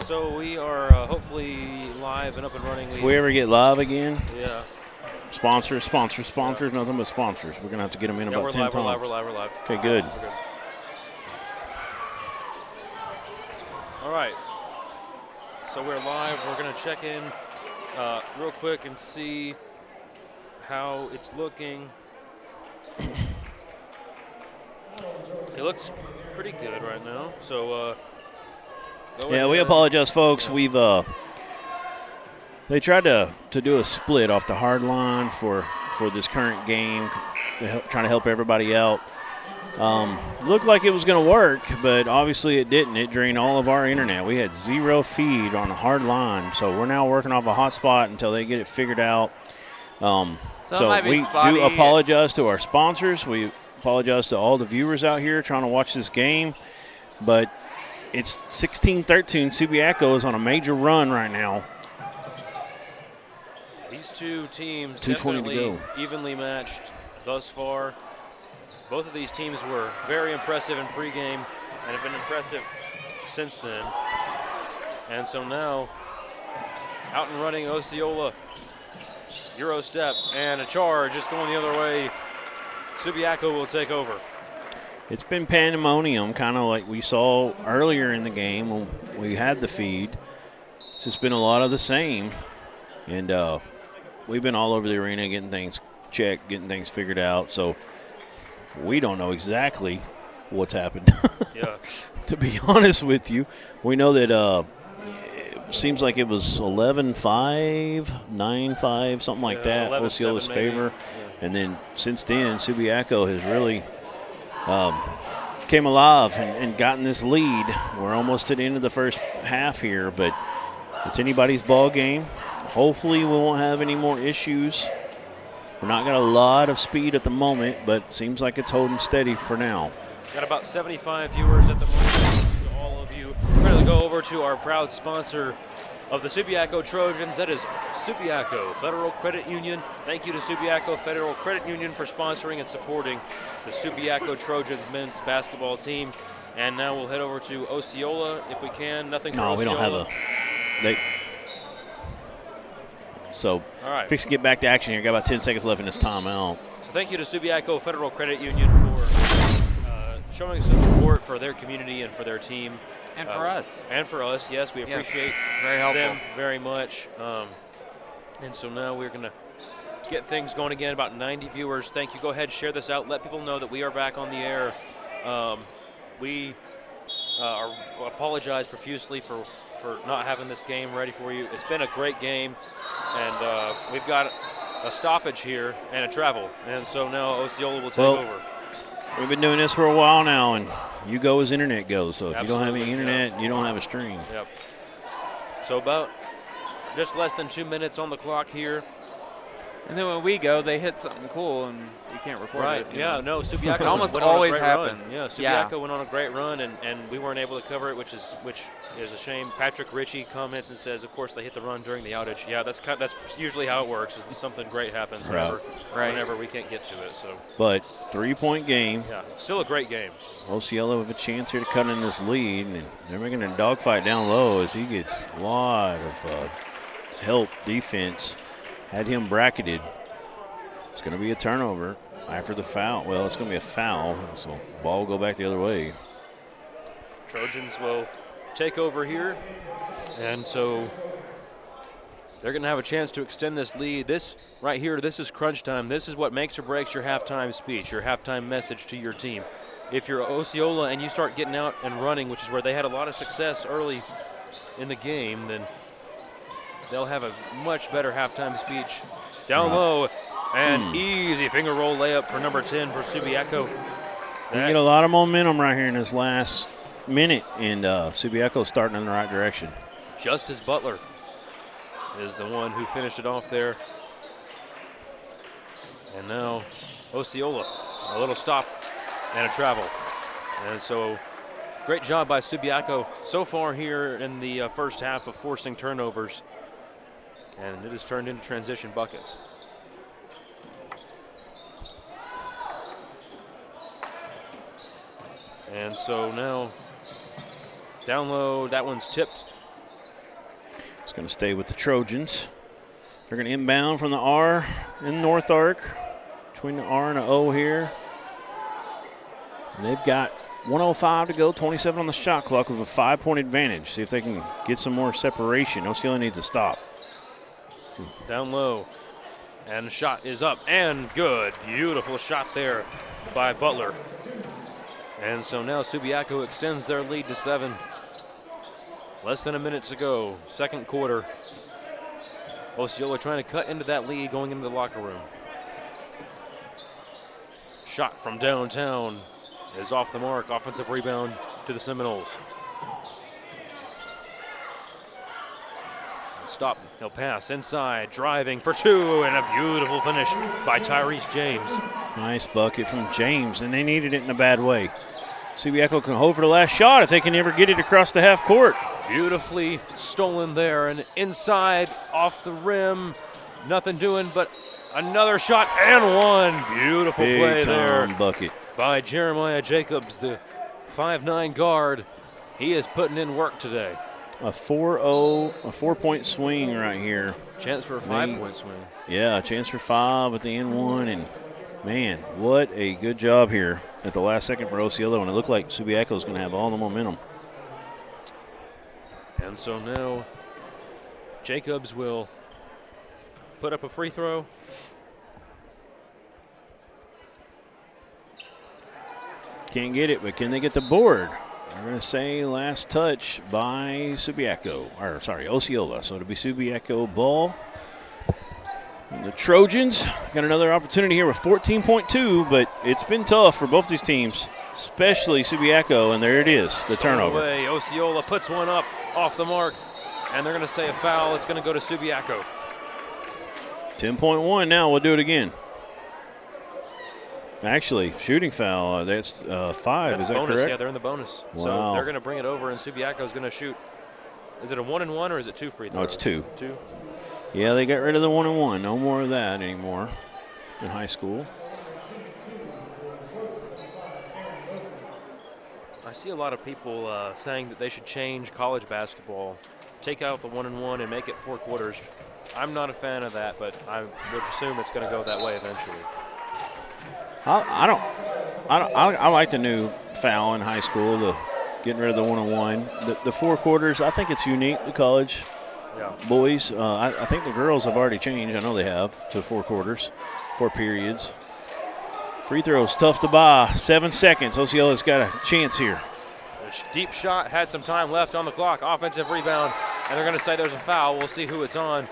So we are hopefully live and up and running. If we ever get live again, yeah. sponsors, nothing but sponsors. We're going to have to get them in about 10 times. We're live. Okay, good. We're good. All right. So we're live. We're going to check in real quick and see how it's looking. It looks pretty good right now. So, yeah, we apologize, folks. We've they tried to do a split off the hard line for this current game, trying to help everybody out. Looked like it was going to work, but obviously it didn't. It drained all of our internet. We had zero feed on the hard line, so we're now working off a hotspot until they get it figured out. So we do apologize to our sponsors. We apologize to all the viewers out here trying to watch this game, but it's 16-13. Subiaco is on a major run right now. These two teams 2:20 to go. Evenly matched thus far. Both of these teams were very impressive in pregame and have been impressive since then. And so now, out and running Osceola. Euro step and a charge just going the other way. Subiaco will take over. It's been pandemonium, kind of like we saw earlier in the game when we had the feed. It's just been a lot of the same. And we've been all over the arena getting things checked, getting things figured out. So we don't know exactly what's happened. Yeah. To be honest with you, we know that it seems like it was 11-5, 9-5, something like that, Osceola's favor. Yeah. And then since then, Subiaco has really came alive and gotten this lead. We're almost to the end of the first half here, but it's anybody's ball game. Hopefully we won't have any more issues. We're not got a lot of speed at the moment, but seems like it's holding steady for now. Got about 75 viewers at the moment. Thank you to all of you. We're going to go over to our proud sponsor of the Subiaco Trojans. That is Subiaco Federal Credit Union. Thank you to Subiaco Federal Credit Union for sponsoring and supporting the Subiaco Trojans men's basketball team. And now we'll head over to Osceola if we can. Nothing for Osceola. No, we don't have a. So, all right. Fix to get back to action here. Got about 10 seconds left in this timeout. So thank you to Subiaco Federal Credit Union for showing some support for their community and for their team. And for us. And for us, yes. We appreciate them very much. And so now we're going to get things going again. About 90 viewers. Thank you. Go ahead, share this out. Let people know that we are back on the air. We apologize profusely for not having this game ready for you. It's been a great game, and we've got a stoppage here and a travel. And so now Osceola will take over. We've been doing this for a while now, and you go as internet goes. So if Absolutely. You don't have any internet, you don't have a stream. Yep. So about just less than 2 minutes on the clock here. And then when we go, they hit something cool, and you can't record it. Yeah, no, Subiaco it almost went on always a great happens. Run. Yeah, Subiaco went on a great run, and we weren't able to cover it, which is a shame. Patrick Ritchie comments and says, of course, they hit the run during the outage. Yeah, that's usually how it works, is something great happens whenever we can't get to it. So, but 3-point game. Yeah, still a great game. Osceola with a chance here to cut in this lead, and they're making a dogfight down low as he gets a lot of help defense. Had him bracketed. It's going to be a turnover after the foul. Well, it's going to be a foul, so ball will go back the other way. Trojans will take over here, and so they're going to have a chance to extend this lead. This right here, this is crunch time. This is what makes or breaks your halftime speech, your halftime message to your team. If you're Osceola and you start getting out and running, which is where they had a lot of success early in the game, then they'll have a much better halftime speech. Down low. And easy finger roll layup for number 10 for Subiaco. We get a lot of momentum right here in this last minute, and Subiaco's starting in the right direction. Justice Butler is the one who finished it off there. And now Osceola, a little stop and a travel. And so great job by Subiaco so far here in the first half of forcing turnovers. And it has turned into transition buckets. And so now down low, that one's tipped going to stay with the Trojans. They're going to inbound from the R in North Arc, between the R and the O here. And they've got 1:05 to go, 27 on the shot clock with a 5-point advantage. See if they can get some more separation. Osceola needs to stop. Down low. And the shot is up and good. Beautiful shot there by Butler. And so now Subiaco extends their lead to 7. Less than a minute to go, second quarter. Osceola trying to cut into that lead going into the locker room. Shot from downtown is off the mark. Offensive rebound to the Seminoles. Stop, he'll pass inside, driving for 2, and a beautiful finish by Tyrese James. Nice bucket from James, and they needed it in a bad way. Subiaco can hold for the last shot if they can ever get it across the half court. Beautifully stolen there, and inside, off the rim. Nothing doing but another shot and one. Beautiful play there bucket by Jeremiah Jacobs, the 5'9" guard. He is putting in work today. A 4-0, a 4-point swing right here. Chance for a 5-point swing. Yeah, a chance for 5 at the end one, and man, what a good job here at the last second for Osceola, and it looked like Subiaco is going to have all the momentum. And so now Jacobs will put up a free throw. Can't get it, but can they get the board? I'm going to say last touch by Subiaco, or sorry, Osceola. So it'll be Subiaco ball. And the Trojans got another opportunity here with 14.2, but it's been tough for both these teams, especially Subiaco, and there it is, the turnover. Away. Osceola puts one up off the mark, and they're going to say a foul. It's going to go to Subiaco. 10.1 now, we'll do it again. Actually, shooting foul, that's 5, that's is that bonus. correct? Yeah, they're in the bonus. Wow. So they're going to bring it over, and Subiaco's going to shoot. Is it a 1-and-1 or is it 2 free throws? No, it's 2. 2? Yeah, they got rid of the 1-and-1. No more of that anymore in high school. I see a lot of people saying that they should change college basketball, take out the 1-and-1 and make it 4 quarters. I'm not a fan of that, but I would assume it's going to go that way eventually. I like the new foul in high school, the getting rid of the 1-on-1. The 4 quarters, I think it's unique to college. Yeah. Boys, I think the girls have already changed. I know they have to 4 quarters, 4 periods. Free throws tough to buy. 7 seconds. Osceola's got a chance here. A deep shot, had some time left on the clock. Offensive rebound, and they're going to say there's a foul. We'll see who it's on.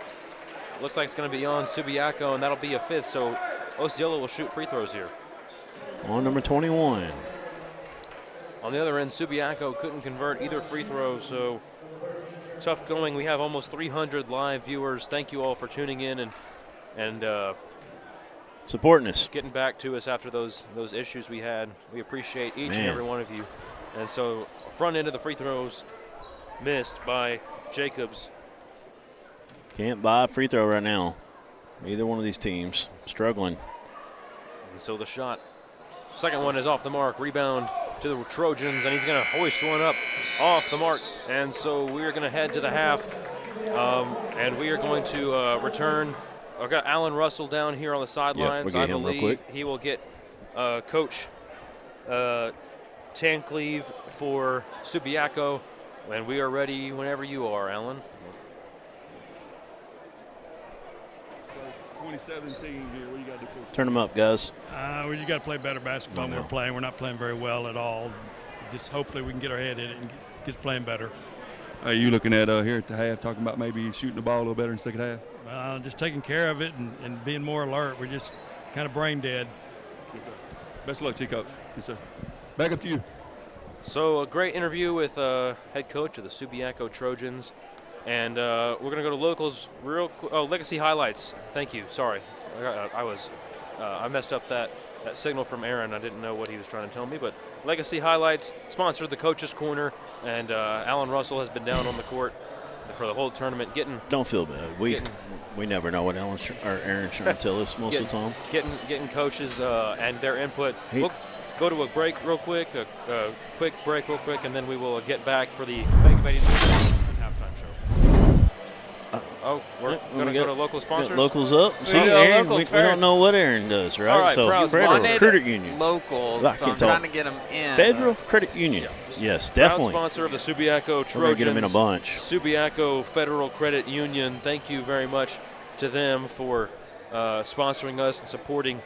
Looks like it's going to be on Subiaco, and that'll be a 5th. So Osceola will shoot free throws here. On number 21. On the other end, Subiaco couldn't convert either free throw, so tough going. We have almost 300 live viewers. Thank you all for tuning in and supporting us. Getting back to us after those issues we had. We appreciate each and every one of you. And so front end of the free throws missed by Jacobs. Can't buy a free throw right now. Either one of these teams struggling. And so the shot. Second one is off the mark. Rebound to the Trojans, and he's going to hoist one up off the mark. And so we are going to head to the half, and we are going to return. I've got Alan Russell down here on the sidelines. We'll get him real quick. He will get Coach Tancleve for Subiaco, and we are ready whenever you are, Alan. 2017 here. What you got to do? Turn them up, guys. We just got to play better basketball than we're playing. We're not playing very well at all. Just hopefully we can get our head in it and get playing better. Are you looking at here at the half, talking about maybe shooting the ball a little better in the second half? Just taking care of it and being more alert. We're just kind of brain dead. Yes, sir. Best of luck to you, Coach. Yes, sir. Back up to you. So a great interview with head coach of the Subiaco Trojans. And we're going to go to locals real quick. Oh, legacy highlights. Thank you. Sorry. I messed up that signal from Aaron. I didn't know what he was trying to tell me. But legacy highlights sponsored the Coach's Corner. And Alan Russell has been down on the court for the whole tournament. Don't feel bad. We never know what Aaron's trying to tell us most of the time. Getting coaches and their input. We'll go to a break real quick, a quick break real quick, and then we will get back for the halftime show. Oh, we're Yep, going to we go got- to local got sponsors? locals up. See, got Aaron, locals we don't first. know what Aaron does, right? All right, so proud Federal Wanted Credit Union. locals, I so can I'm talk. trying to get them in. Federal Credit Union. Yes, Proud definitely. sponsor of the Subiaco We're going to get them in a Trojans. bunch. Subiaco Federal Credit Union. Thank you very much to them for sponsoring us and supporting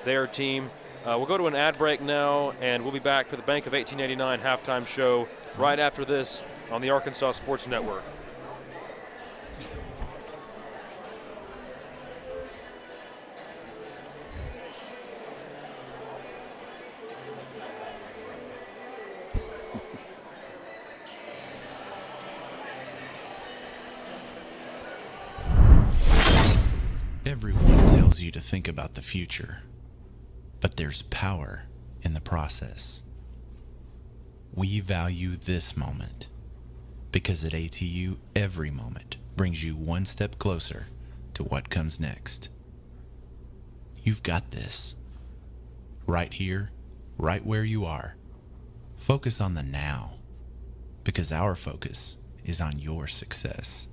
their team. We'll go to an ad break now, and we'll be back for the Bank of 1889 halftime show right after this on the Arkansas Sports Network. Everyone tells you to think about the future, but there's power in the process. We value this moment because at ATU, every moment brings you one step closer to what comes next. You've got this. Right here, right where you are. Focus on the now, because our focus is on your success.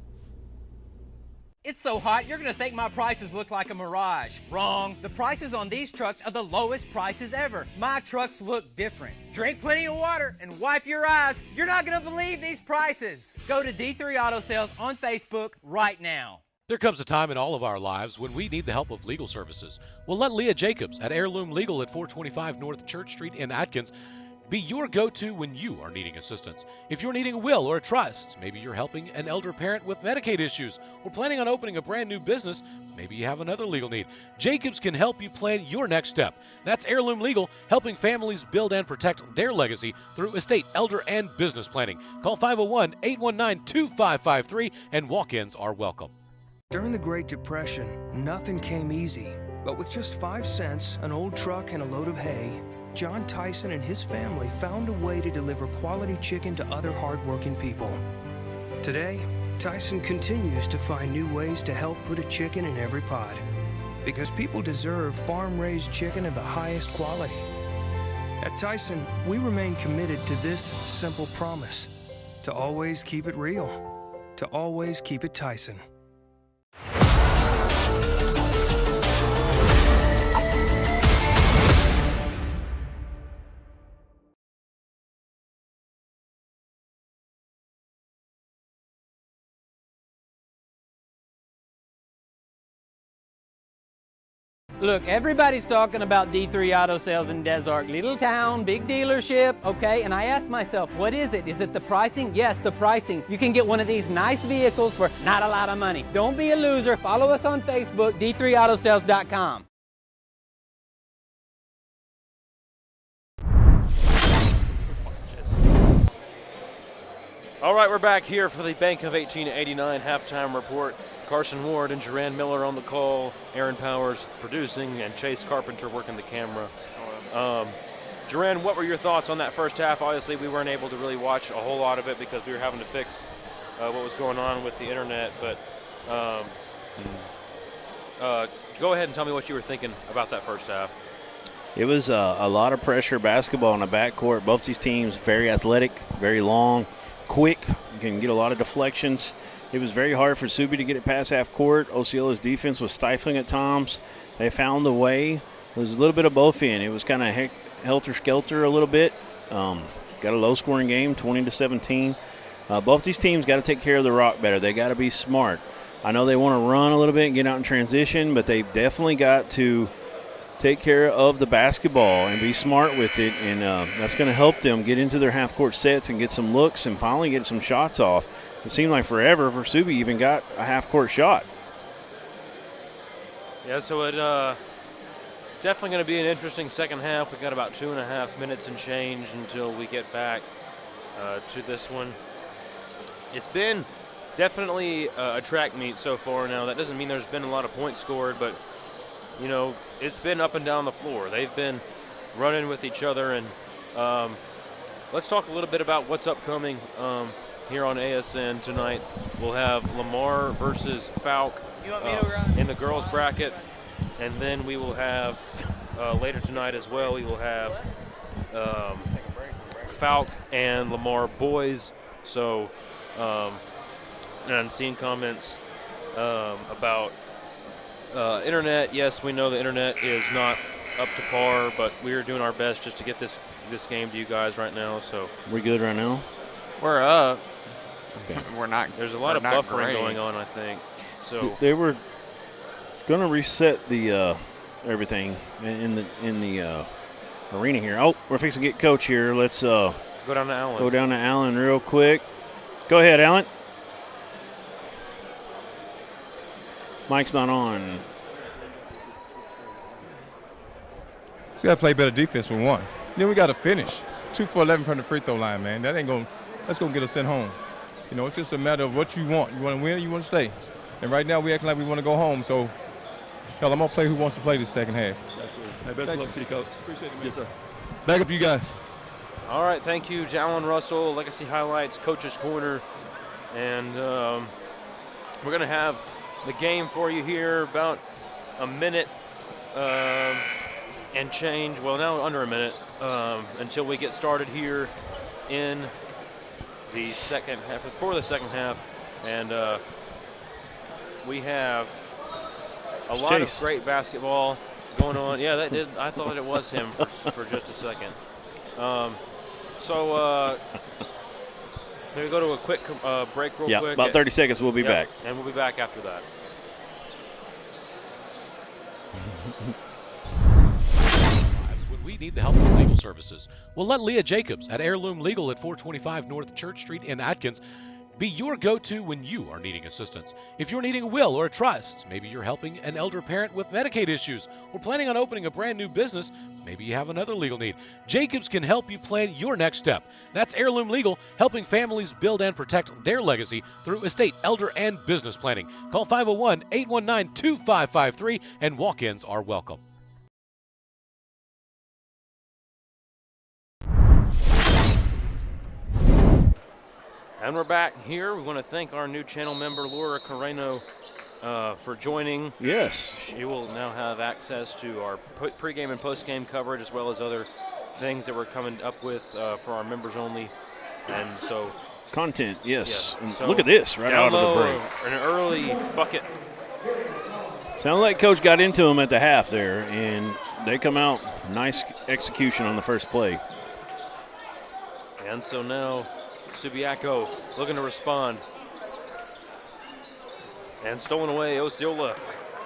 It's so hot, you're gonna think my prices look like a mirage. Wrong. The prices on these trucks are the lowest prices ever. My trucks look different. Drink plenty of water and wipe your eyes. You're not gonna believe these prices. Go to D3 Auto Sales on Facebook right now. There comes a time in all of our lives when we need the help of legal services. Well, let Leah Jacobs at Heirloom Legal at 425 North Church Street in Atkins be your go-to when you are needing assistance. If you're needing a will or a trust, maybe you're helping an elder parent with Medicaid issues, or planning on opening a brand new business, maybe you have another legal need. Jacobs can help you plan your next step. That's Heirloom Legal, helping families build and protect their legacy through estate, elder, and business planning. Call 501-819-2553, and walk-ins are welcome. During the Great Depression, nothing came easy. But with just 5 cents, an old truck, and a load of hay, John Tyson and his family found a way to deliver quality chicken to other hardworking people. Today, Tyson continues to find new ways to help put a chicken in every pot. Because people deserve farm-raised chicken of the highest quality. At Tyson, we remain committed to this simple promise: to always keep it real, to always keep it Tyson. Look, everybody's talking about D3 Auto Sales in Des Arc. Little town, big dealership, okay? And I asked myself, what is it? Is it the pricing? Yes, the pricing. You can get one of these nice vehicles for not a lot of money. Don't be a loser. Follow us on Facebook, d3autosales.com. All right, we're back here for the Bank of 1889 halftime report. Carson Ward and Duran Miller on the call, Aaron Powers producing, and Chase Carpenter working the camera. Duran, what were your thoughts on that first half? Obviously, we weren't able to really watch a whole lot of it because we were having to fix what was going on with the internet. But go ahead and tell me what you were thinking about that first half. It was a lot of pressure basketball in the backcourt. Both these teams very athletic, very long, quick, can get a lot of deflections. It was very hard for Subi to get it past half court. Osceola's defense was stifling at times. They found a way. It was a little bit of both in. It was kind of helter-skelter a little bit. Got a low-scoring game, 20-17. Both these teams got to take care of the rock better. They got to be smart. I know they want to run a little bit and get out in transition, but they definitely got to take care of the basketball and be smart with it, and that's going to help them get into their half-court sets and get some looks and finally get some shots off. It seemed like forever for Subi even got a half-court shot. Yeah, so it's definitely going to be an interesting second half. We've got about 2.5 minutes and change until we get back to this one. It's been definitely a track meet so far now. That doesn't mean there's been a lot of points scored, but, you know, it's been up and down the floor. They've been running with each other, and let's talk a little bit about what's upcoming here on ASN tonight. We'll have Lamar versus Falk in the girls bracket, and then we will have later tonight as well, we will have Falk and Lamar boys. So and seeing comments about internet. Yes, we know the internet is not up to par, but we are doing our best just to get this game to you guys right now. So We good right now? We're up. Okay. We're not. there's a lot of we're not buffering great. going on, I think. So They were going to reset the everything in the arena here. Oh, we're fixing to get coach here. Let's go down to Allen. go down to Allen real quick. Go ahead, Allen. Mike's not on. Just got to play better defense for one. Then we got to finish. 2 for 11 from the free throw line, man. That ain't going. That's going to get us sent home. You know, it's just a matter of what you want. You want to win or you want to stay. And right now we acting like we want to go home. So, hell, I'm going to play who wants to play this second half. Hey, best of luck to you, Coach. Appreciate it, man. Yes, sir. Back up you guys. All right, thank you, Jalen Russell, Legacy Highlights, Coach's Corner. And we're going to have the game for you here about a minute and change. Well, now under a minute until we get started here in the second half, for the second half. And we have a lot of great basketball going on. Yeah, that did. I thought it was him for just a second. So maybe go to a quick break real quick. Yeah, about 30 seconds. We'll be back. And we'll be back after that. When we need the help of legal services, we'll let Leah Jacobs at Heirloom Legal at 425 North Church Street in Atkins be your go-to when you are needing assistance. If you're needing a will or a trust, maybe you're helping an elder parent with Medicaid issues, or planning on opening a brand new business, maybe you have another legal need. Jacobs can help you plan your next step. That's Heirloom Legal, helping families build and protect their legacy through estate, elder, and business planning. Call 501-819-2553, and walk-ins are welcome. And we're back here. We want to thank our new channel member, Laura Carreno, for joining. Yes. She will now have access to our pregame and postgame coverage, as well as other things that we're coming up with for our members only. And so Content, yes. And so look at this right out of the break. An early bucket. Sounded like Coach got into him at the half there, and they come out. Nice execution on the first play. And so now Subiaco looking to respond. And stolen away. Osceola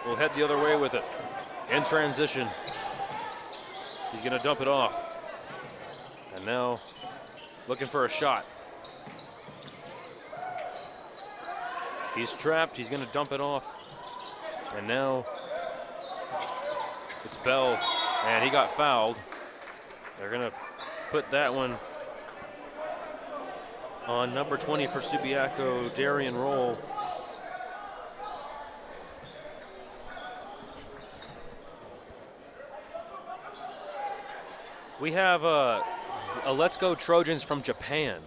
will head the other way with it. In transition. He's going to dump it off. And now looking for a shot. He's trapped. He's going to dump it off. And now it's Bell. And he got fouled. They're going to put that one on number 20 for Subiaco, Darian Roll. We have a Let's Go Trojans from Japan.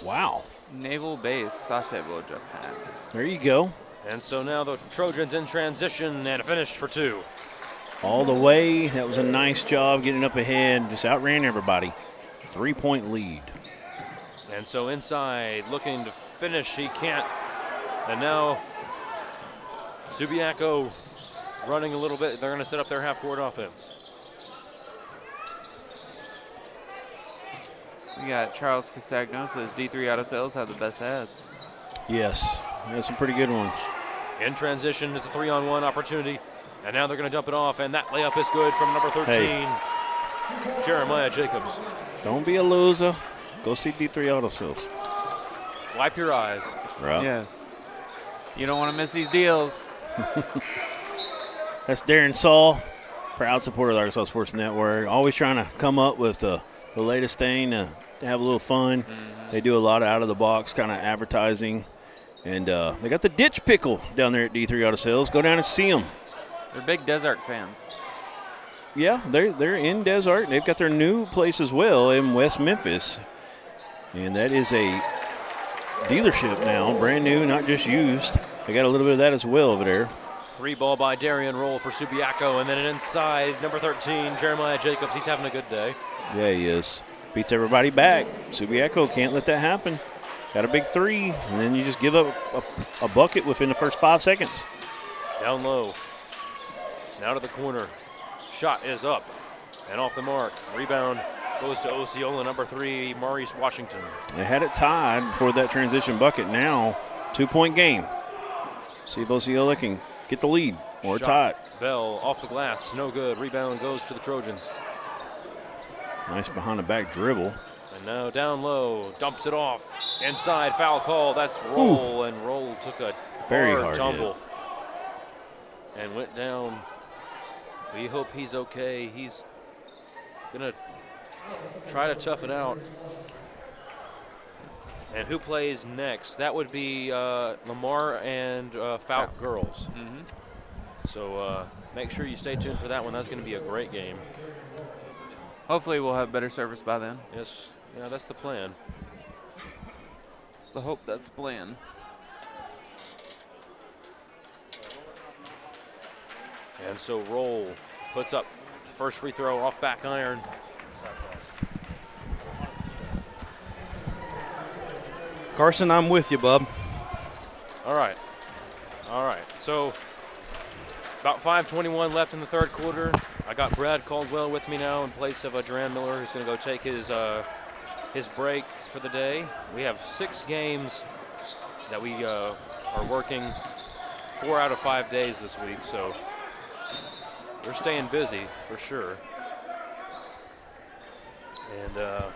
Wow. Naval Base, Sasebo, Japan. There you go. And so now the Trojans in transition and a finish for two. All the way. That was a nice job getting up ahead. Just outran everybody. 3-point lead. And so inside, looking to finish, he can't. And now Subiaco running a little bit. They're going to set up their half-court offense. We got Charles Castagno says D3 auto sales have the best ads. Yes, there's some pretty good ones. In transition is a 3-on-1 opportunity. And now they're going to dump it off, and that layup is good from number 13, Jeremiah Jacobs. Don't be a loser. Go see D3 Auto Sales. Wipe your eyes. Right. Yes. You don't want to miss these deals. That's Darren Saul, proud supporter of the Arkansas Sports Network. Always trying to come up with the latest thing to have a little fun. Mm-hmm. They do a lot of out-of-the-box kind of advertising. And they got the Ditch Pickle down there at D3 Auto Sales. Go down and see them. They're big Desert fans. Yeah, they're in Desert. They've got their new place as well in West Memphis. And that is a dealership now, brand new, not just used. They got a little bit of that as well over there. 3 ball by Darian Roll for Subiaco, and then an inside, number 13, Jeremiah Jacobs. He's having a good day. Yeah, he is. Beats everybody back. Subiaco can't let that happen. Got a big three, and then you just give up a bucket within the first 5 seconds. Down low. Now to the corner. Shot is up and off the mark. Rebound goes to Osceola, number 3, Maurice Washington. They had it tied before that transition bucket. Now, 2-point game. See if Osceola can get the lead or tie it. Bell off the glass, no good. Rebound goes to the Trojans. Nice behind the back dribble. And now down low, dumps it off. Inside, foul call. That's Roll, and Roll took a very hard hard tumble and went down. We hope he's okay. He's gonna try to tough it out. And who plays next? That would be Lamar and Falk girls. So make sure you stay tuned for that one. That's going to be a great game. Hopefully we'll have better service by then. Yes, yeah, that's the plan. It's the hope, that's the plan. And so Roll puts up first free throw off back iron. Carson, I'm with you, bub. All right. So about 5:21 left in the third quarter. I got Brad Caldwell with me now in place of Duran Miller, who's going to go take his break for the day. We have 6 games that we are working 4 out of 5 days this week, so we're staying busy for sure. And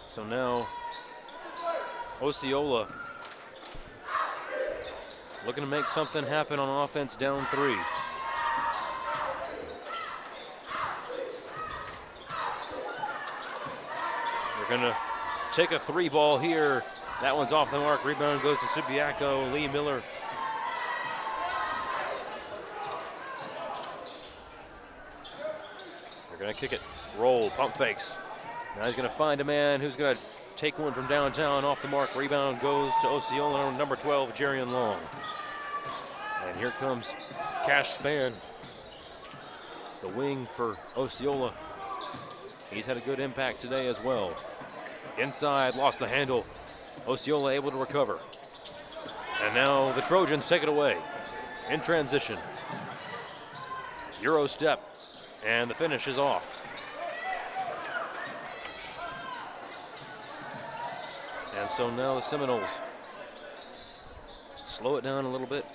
so now Osceola looking to make something happen on offense, down 3. They're going to take a 3 ball here. That one's off the mark. Rebound goes to Subiaco. Lee Miller. They're going to kick it. Roll, pump fakes. Now he's going to find a man who's going to take one from downtown, off the mark. Rebound goes to Osceola, number 12, Jerian Long. And here comes Cash Spann, the wing for Osceola. He's had a good impact today as well. Inside, lost the handle. Osceola able to recover. And now the Trojans take it away in transition. Euro step, and the finish is off. And so now the Seminoles slow it down a little bit.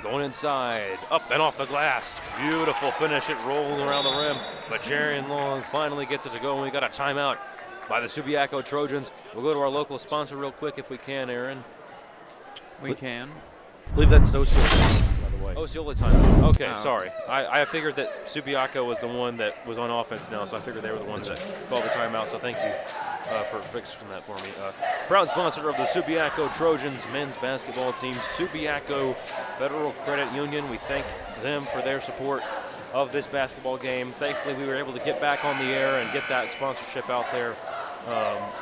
Going inside, up and off the glass. Beautiful finish, it rolled around the rim. But Jerian Long finally gets it to go, and we got a timeout by the Subiaco Trojans. We'll go to our local sponsor real quick if we can, Aaron. We can. I believe that's Osceola, by the way. Osceola timeout. Okay, sorry. I figured that Subiaco was the one that was on offense now, so I figured they were the ones that called the timeout, so thank you for fixing that for me. Proud sponsor of the Subiaco Trojans men's basketball team, Subiaco Federal Credit Union. We thank them for their support of this basketball game. Thankfully, we were able to get back on the air and get that sponsorship out there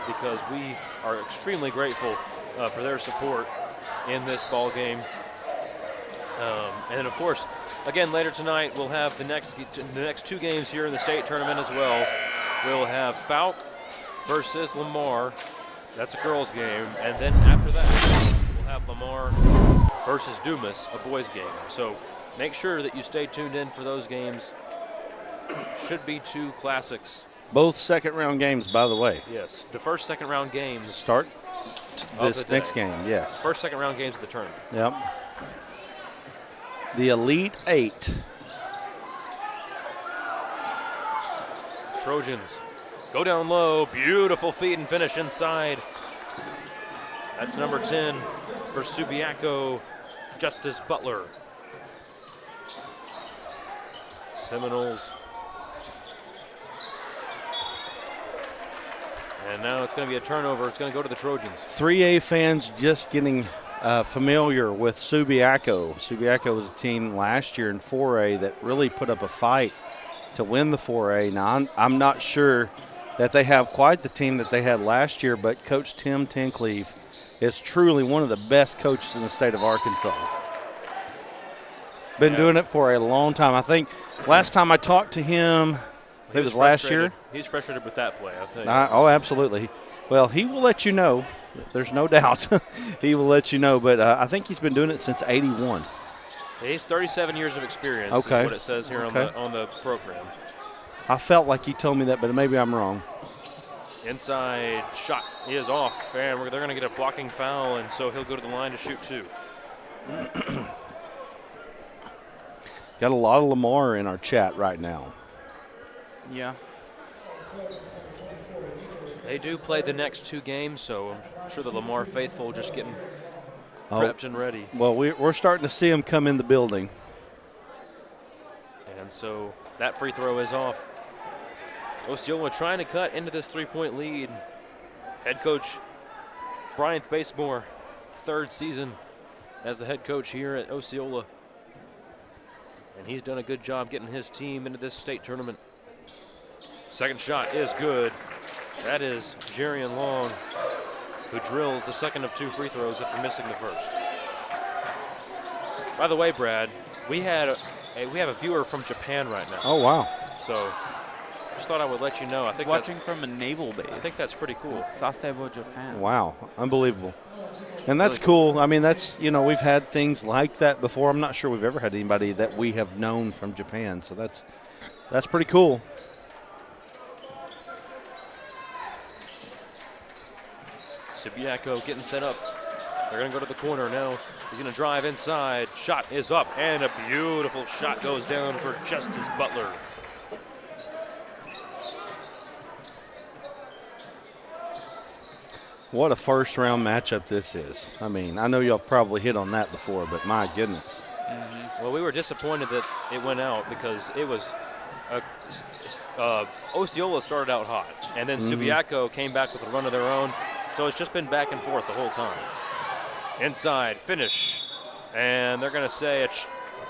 because we are extremely grateful for their support in this ball game. And then, of course, again, later tonight, we'll have the next 2 games here in the state tournament as well. We'll have Falk versus Lamar. That's a girls' game. And then after that, we'll have Lamar versus Dumas, a boys' game. So make sure that you stay tuned in for those games. Should be 2 classics. Both second-round games, by the way. Yes, the first second-round games. Start this next game, yes. First second-round games of the tournament. Yep. The Elite 8. Trojans go down low. Beautiful feed and finish inside. That's number 10 for Subiaco, Justice Butler. Seminoles. And now it's going to be a turnover. It's going to go to the Trojans. 3A fans just getting familiar with Subiaco. Subiaco was a team last year in 4A that really put up a fight to win the 4A. Now, I'm not sure that they have quite the team that they had last year, but Coach Tim Tincleave is truly one of the best coaches in the state of Arkansas. Been doing it for a long time. I think last time I talked to him, it was last year. He's frustrated with that play, I'll tell you. Oh, absolutely. Well, he will let you know. There's no doubt. He will let you know. But I think he's been doing it since '81. He's 37 years of experience. Okay. Is what it says here on the program. I felt like he told me that, but maybe I'm wrong. Inside shot is off, and they're going to get a blocking foul, and so he'll go to the line to shoot 2. Got a lot of Lamar in our chat right now. Yeah. They do play the next 2 games, so I'm sure the Lamar faithful just getting prepped and ready. Well, we're starting to see him come in the building. And so that free throw is off. Osceola trying to cut into this 3-point lead. Head coach Brian Basemore, 3rd season as the head coach here at Osceola. And he's done a good job getting his team into this state tournament. Second shot is good. That is Jerian Long, who drills the second of 2 free throws after missing the first. By the way, Brad, we have a viewer from Japan right now. Oh, wow. So just thought I would let you know. I think watching from a naval base. I think that's pretty cool. Sasebo, Japan. Wow, unbelievable. And that's really cool. I mean, that's, we've had things like that before. I'm not sure we've ever had anybody that we have known from Japan. So that's pretty cool. Subiaco getting set up. They're going to go to the corner now. He's going to drive inside. Shot is up, and a beautiful shot goes down for Justice Butler. What a first-round matchup this is. I mean, I know y'all have probably hit on that before, but my goodness. Mm-hmm. Well, we were disappointed that it went out because it was Osceola started out hot, and then Subiaco came back with a run of their own. So it's just been back and forth the whole time. Inside, finish. And they're going to say a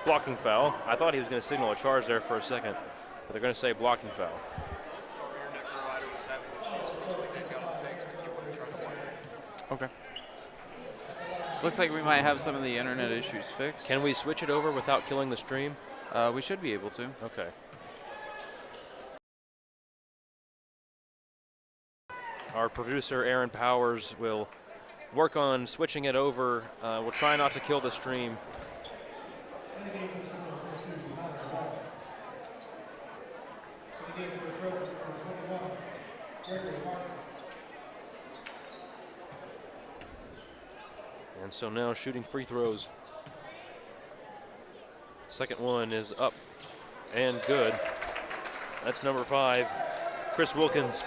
blocking foul. I thought he was going to signal a charge there for a second, but they're going to say blocking foul. Okay. Looks like we might have some of the internet issues fixed. Can we switch it over without killing the stream? We should be able to. Okay. Our producer, Aaron Powers, will work on switching it over. We'll try not to kill the stream. And so now shooting free throws. Second one is up and good. That's number 5, Chris Wilkins.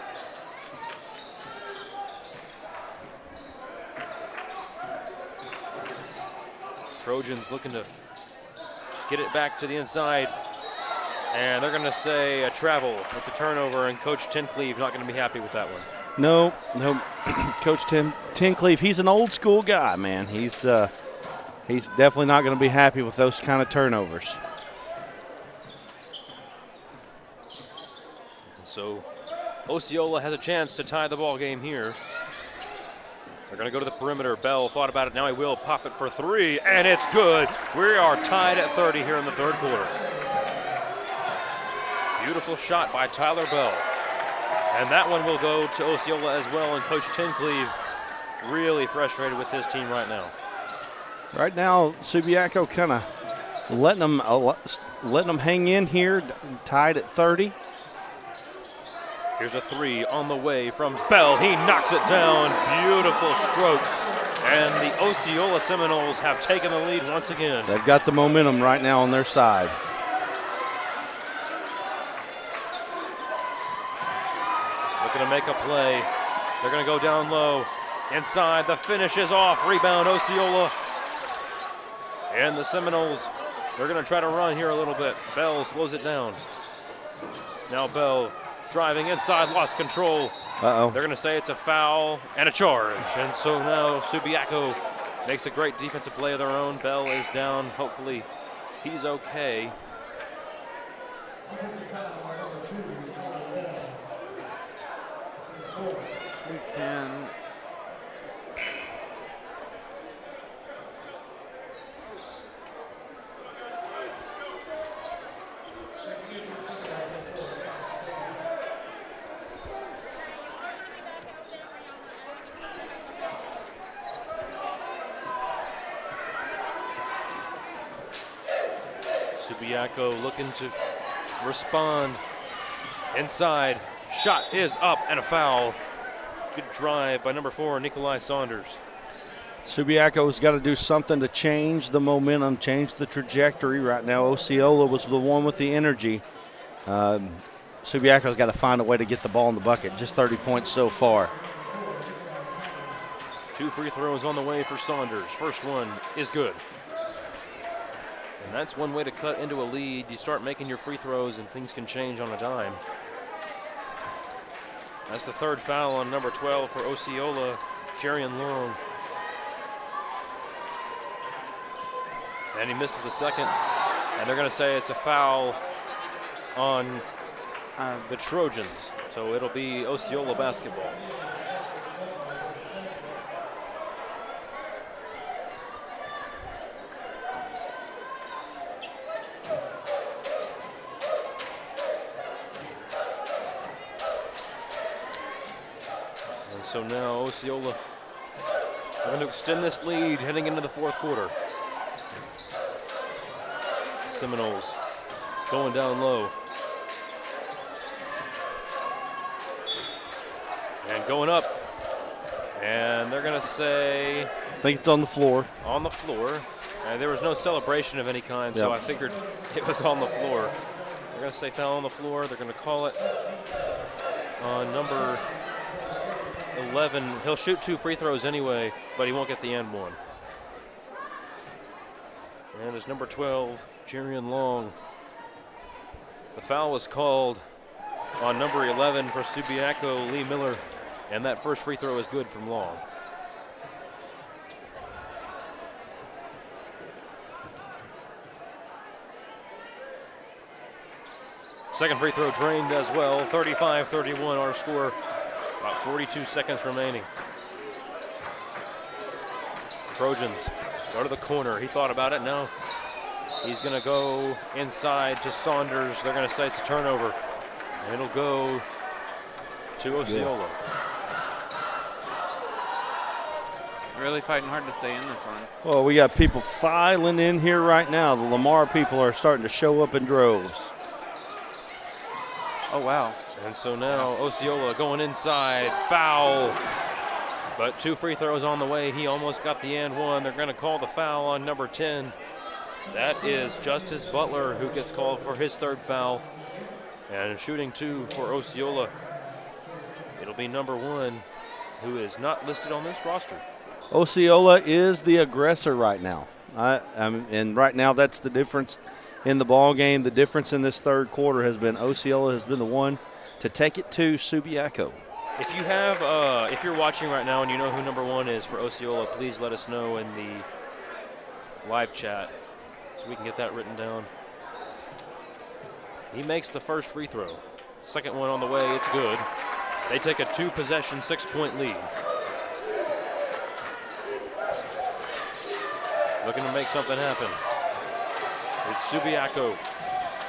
Trojans looking to get it back to the inside. And they're going to say a travel. It's a turnover, and Coach Tincleve not going to be happy with that one. No. Coach Tincleve, he's an old school guy, man. He's definitely not going to be happy with those kind of turnovers. So Osceola has a chance to tie the ball game here. They're going to go to the perimeter. Bell thought about it. Now he will pop it for 3, and it's good. We are tied at 30 here in the third quarter. Beautiful shot by Tyler Bell. And that one will go to Osceola as well, and Coach Tincleve really frustrated with his team right now. Right now, Subiaco kind of letting them hang in here, tied at 30. Here's a 3 on the way from Bell. He knocks it down. Beautiful stroke. And the Osceola Seminoles have taken the lead once again. They've got the momentum right now on their side. Looking to make a play. They're going to go down low. Inside, the finish is off. Rebound, Osceola. And the Seminoles, they're going to try to run here a little bit. Bell slows it down. Now Bell driving inside, lost control. Uh-oh. They're going to say it's a foul and a charge. And so now Subiaco makes a great defensive play of their own. Bell is down. Hopefully he's okay. We can. Subiaco looking to respond. Inside, shot is up and a foul. Good drive by number 4, Nikolai Saunders. Subiaco's got to do something to change the momentum, change the trajectory. Right now, Osceola was the one with the energy. Subiaco's got to find a way to get the ball in the bucket. Just 30 points so far. 2 free throws on the way for Saunders. First one is good. And that's one way to cut into a lead. You start making your free throws and things can change on a dime. That's the 3rd foul on number 12 for Osceola, Jerian Long. And he misses the second. And they're going to say it's a foul on the Trojans. So it'll be Osceola basketball. And so now Osceola going to extend this lead heading into the 4th quarter. Seminoles going down low. And going up. And they're going to say... I think it's on the floor. On the floor. And there was no celebration of any kind, so I figured it was on the floor. They're going to say foul on the floor. They're going to call it on number 11. He'll shoot 2 free throws anyway, but he won't get the and one. And it's number 12, Jerian Long. The foul was called on number 11 for Subiaco, Lee Miller, and that first free throw is good from Long. Second free throw drained as well. 35-31 our score. About 42 seconds remaining. Trojans go to the corner. He thought about it. No. He's going to go inside to Saunders. They're going to say it's a turnover. And it'll go to Osceola. Really fighting hard to stay in this one. Well, we got people filing in here right now. The Lamar people are starting to show up in droves. Oh, wow. And so now Osceola going inside, foul. But 2 free throws on the way. He almost got the and one. They're going to call the foul on number 10. That is Justice Butler, who gets called for his 3rd foul. And shooting 2 for Osceola. It'll be number 1, who is not listed on this roster. Osceola is the aggressor right now. And right now that's the difference in the ball game. The difference in this 3rd quarter has been Osceola has been the one to take it to Subiaco. If you have, if you're watching right now and you know who number 1 is for Osceola, please let us know in the live chat so we can get that written down. He makes the first free throw. Second one on the way, it's good. They take a 2-possession, 6-point lead. Looking to make something happen. It's Subiaco.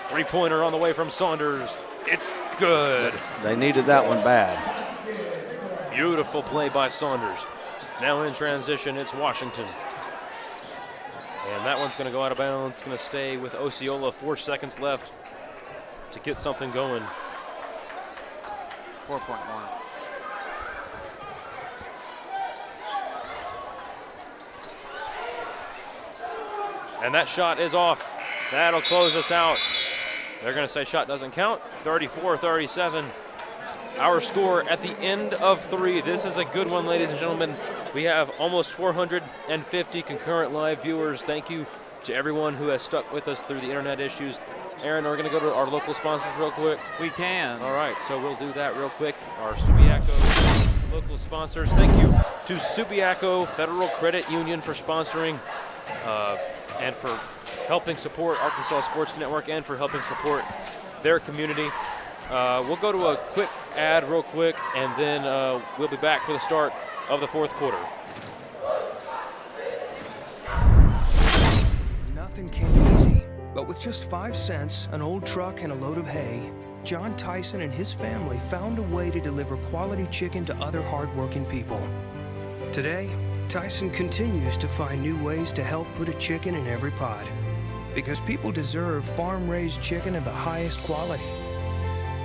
3-pointer on the way from Saunders. It's good. They needed that one bad. Beautiful play by Saunders. Now in transition, it's Washington. And that one's going to go out of bounds. It's going to stay with Osceola. 4 seconds left to get something going. 4.1. And that shot is off. That'll close us out. They're going to say shot doesn't count. 34-37. Our score at the end of 3. This is a good one, ladies and gentlemen. We have almost 450 concurrent live viewers. Thank you to everyone who has stuck with us through the internet issues. Aaron, we're going to go to our local sponsors real quick. We can. All right, so we'll do that real quick. Our Subiaco local sponsors. Thank you to Subiaco Federal Credit Union for sponsoring and for helping support Arkansas Sports Network and for helping support their community. We'll go to a quick ad real quick, and then we'll be back for the start of the 4th quarter. Nothing came easy, but with just 5 cents, an old truck, and a load of hay, John Tyson and his family found a way to deliver quality chicken to other hardworking people. Today, Tyson continues to find new ways to help put a chicken in every pot. because people deserve farm-raised chicken of the highest quality.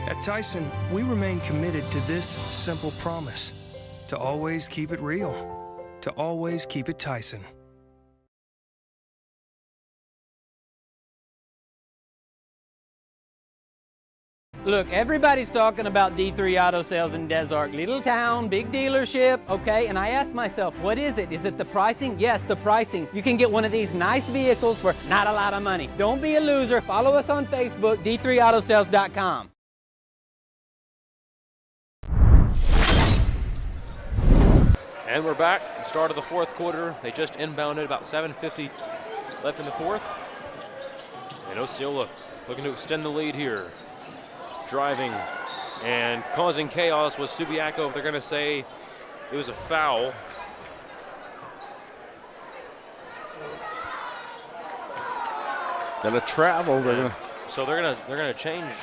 At Tyson, we remain committed to this simple promise: to always keep it real, to always keep it Tyson. Look, everybody's talking about D3 Auto Sales in Des Arc. Little town, big dealership, okay? And I asked myself, what is it? Is it the pricing? Yes, the pricing. You can get one of these nice vehicles for not a lot of money. Don't be a loser. Follow us on Facebook, d3autosales.com. And we're back. Start of the fourth quarter. They just inbounded, about 7:50 left in the fourth. And Osceola looking to extend the lead here. Driving and causing chaos with Subiaco. They're going to say it was a foul. Gonna travel. So they're gonna change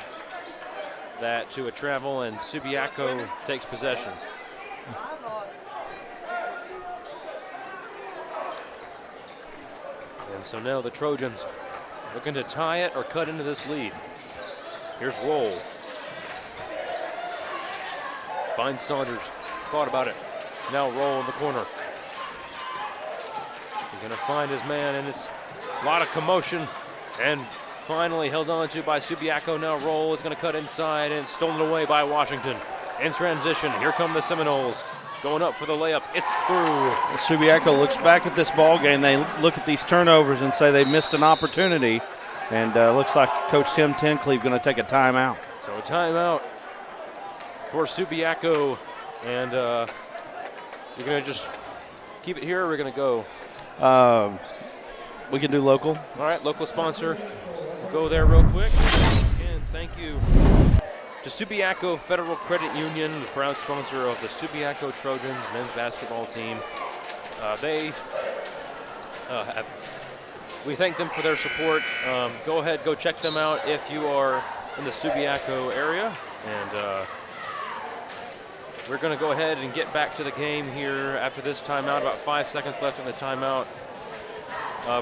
that to a travel, and Subiaco takes possession. And so now the Trojans looking to tie it or cut into this lead. Here's Roll. Finds Saunders. Thought about it. Now Roll in the corner. He's going to find his man, and it's a lot of commotion. And finally held on to by Subiaco. Now Roll is going to cut inside, and it's stolen away by Washington. In transition, here come the Seminoles. Going up for the layup. It's through. Subiaco looks back at this ball game. They look at these turnovers and say they missed an opportunity. And looks like Coach Tim Tincleve going to take a timeout. So a timeout for Subiaco. And we're going to just keep it here, or we're going to go? We can do local. All right, local sponsor. We'll go there real quick. And thank you to Subiaco Federal Credit Union, the proud sponsor of the Subiaco Trojans men's basketball team. We thank them for their support. Go ahead, go check them out if you are in the Subiaco area. And we're going to go ahead and get back to the game here after this timeout. About 5 seconds left in the timeout.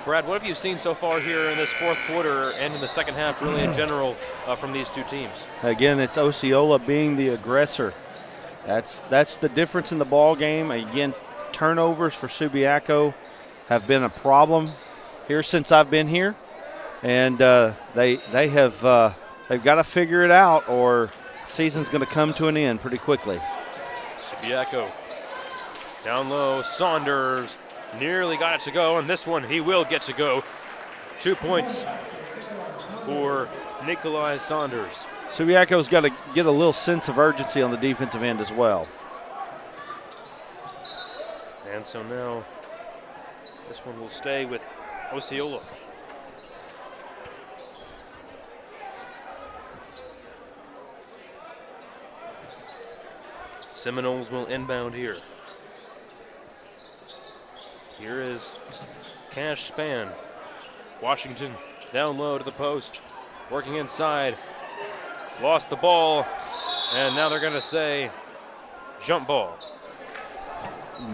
Brad, what have you seen so far here in this fourth quarter and in the second half, really in general, from these two teams? Again, it's Osceola being the aggressor. That's the difference in the ball game. Again, turnovers for Subiaco have been a problem here since I've been here, and they've got to figure it out, or season's going to come to an end pretty quickly. Subiaco down low. Saunders nearly got it to go, and this one he will get to go. 2 points for Nikolai Saunders. Subiaco's got to get a little sense of urgency on the defensive end as well. And so now this one will stay with Osceola. Seminoles will inbound here. Here is Cash Span. Washington down low to the post, working inside. Lost the ball, and now they're going to say jump ball.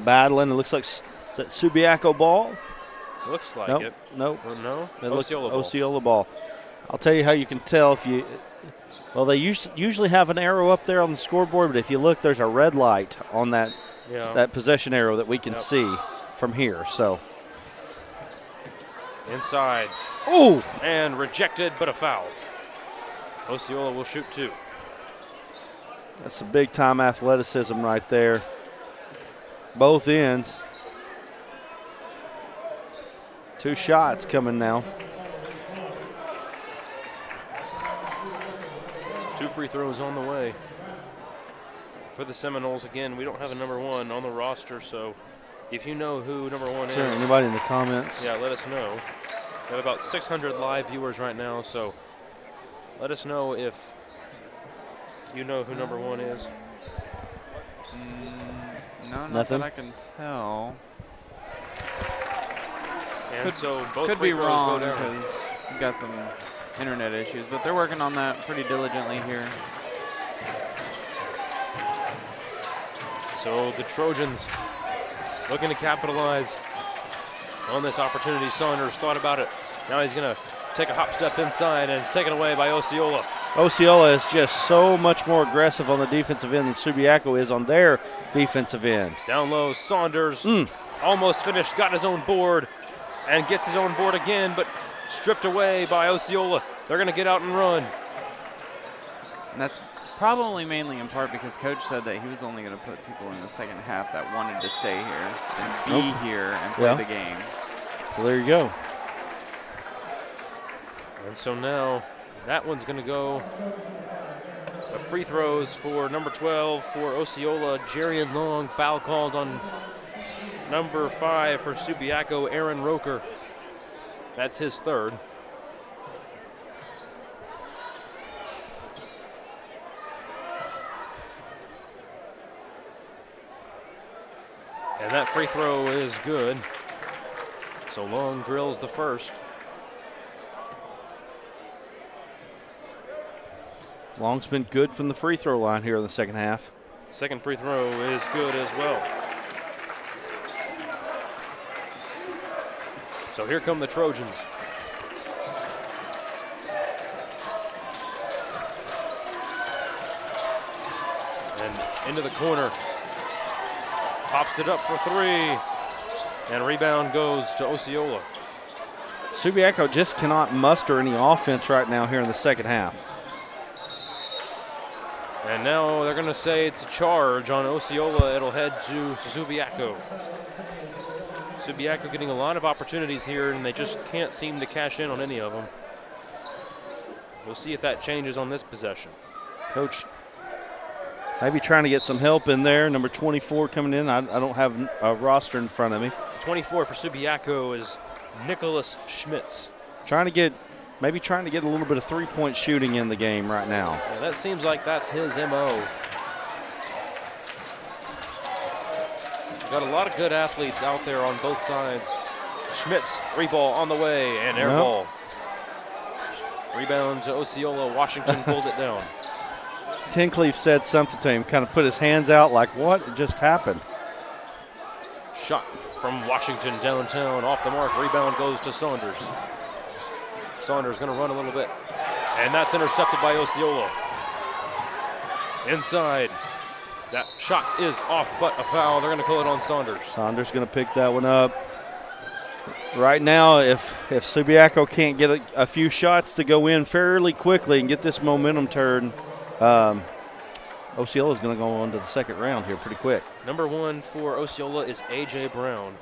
Battling, it looks like that Subiaco ball. Looks like nope, it. Nope. No, it looks Osceola ball. Osceola ball. I'll tell you how you can tell if you. Well, they usually have an arrow up there on the scoreboard, but if you look, there's a red light on that possession arrow that we can see from here. So inside. Ooh! And rejected, but a foul. Osceola will shoot two. That's some big-time athleticism right there. Both ends. 2 shots coming now. 2 free throws on the way for the Seminoles. Again, we don't have a number 1 on the roster, so if you know who number 1 is. Anybody in the comments? Yeah, let us know. We have about 600 live viewers right now, so let us know if you know who number 1 is. No, nothing. Not that I can tell. And so both could free be throws wrong go down. because we've got some internet issues, but they're working on that pretty diligently here. So the Trojans looking to capitalize on this opportunity. Saunders thought about it. Now he's going to take a hop step inside, and it's taken away by Osceola. Osceola is just so much more aggressive on the defensive end than Subiaco is on their defensive end. Down low, Saunders almost finished, got his own board, and gets his own board again, but stripped away by Osceola. They're going to get out and run. And that's probably mainly in part because Coach said that he was only going to put people in the second half that wanted to stay here and be here and play the game. Well, there you go. And so now that one's going to go. The free throws for number 12 for Osceola, Jarian Long. Foul called on number 5 for Subiaco, Aaron Roker. That's his third. And that free throw is good. So Long drills the first. Long's been good from the free throw line here in the second half. Second free throw is good as well. So here come the Trojans. And into the corner. Pops it up for three. And rebound goes to Osceola. Subiaco just cannot muster any offense right now here in the second half. And now they're going to say it's a charge on Osceola. It'll head to Subiaco. Subiaco getting a lot of opportunities here, and they just can't seem to cash in on any of them. We'll see if that changes on this possession. Coach maybe trying to get some help in there. Number 24 coming in. I don't have a roster in front of me. 24 for Subiaco is Nicholas Schmitz. Trying to get a little bit of three-point shooting in the game right now. Yeah, that seems like that's his MO. Got a lot of good athletes out there on both sides. Schmitz, three ball on the way, and air ball. Rebound to Osceola. Washington pulled it down. Tincleaf said something to him, kind of put his hands out like, what just happened? Shot from Washington downtown, off the mark. Rebound goes to Saunders. Saunders going to run a little bit, and that's intercepted by Osceola. Inside. That shot is off, but a foul. They're going to call it on Saunders. Saunders going to pick that one up. Right now, if Subiaco can't get a few shots to go in fairly quickly and get this momentum turned, Osceola is going to go on to the second round here pretty quick. Number 1 for Osceola is A.J. Brown.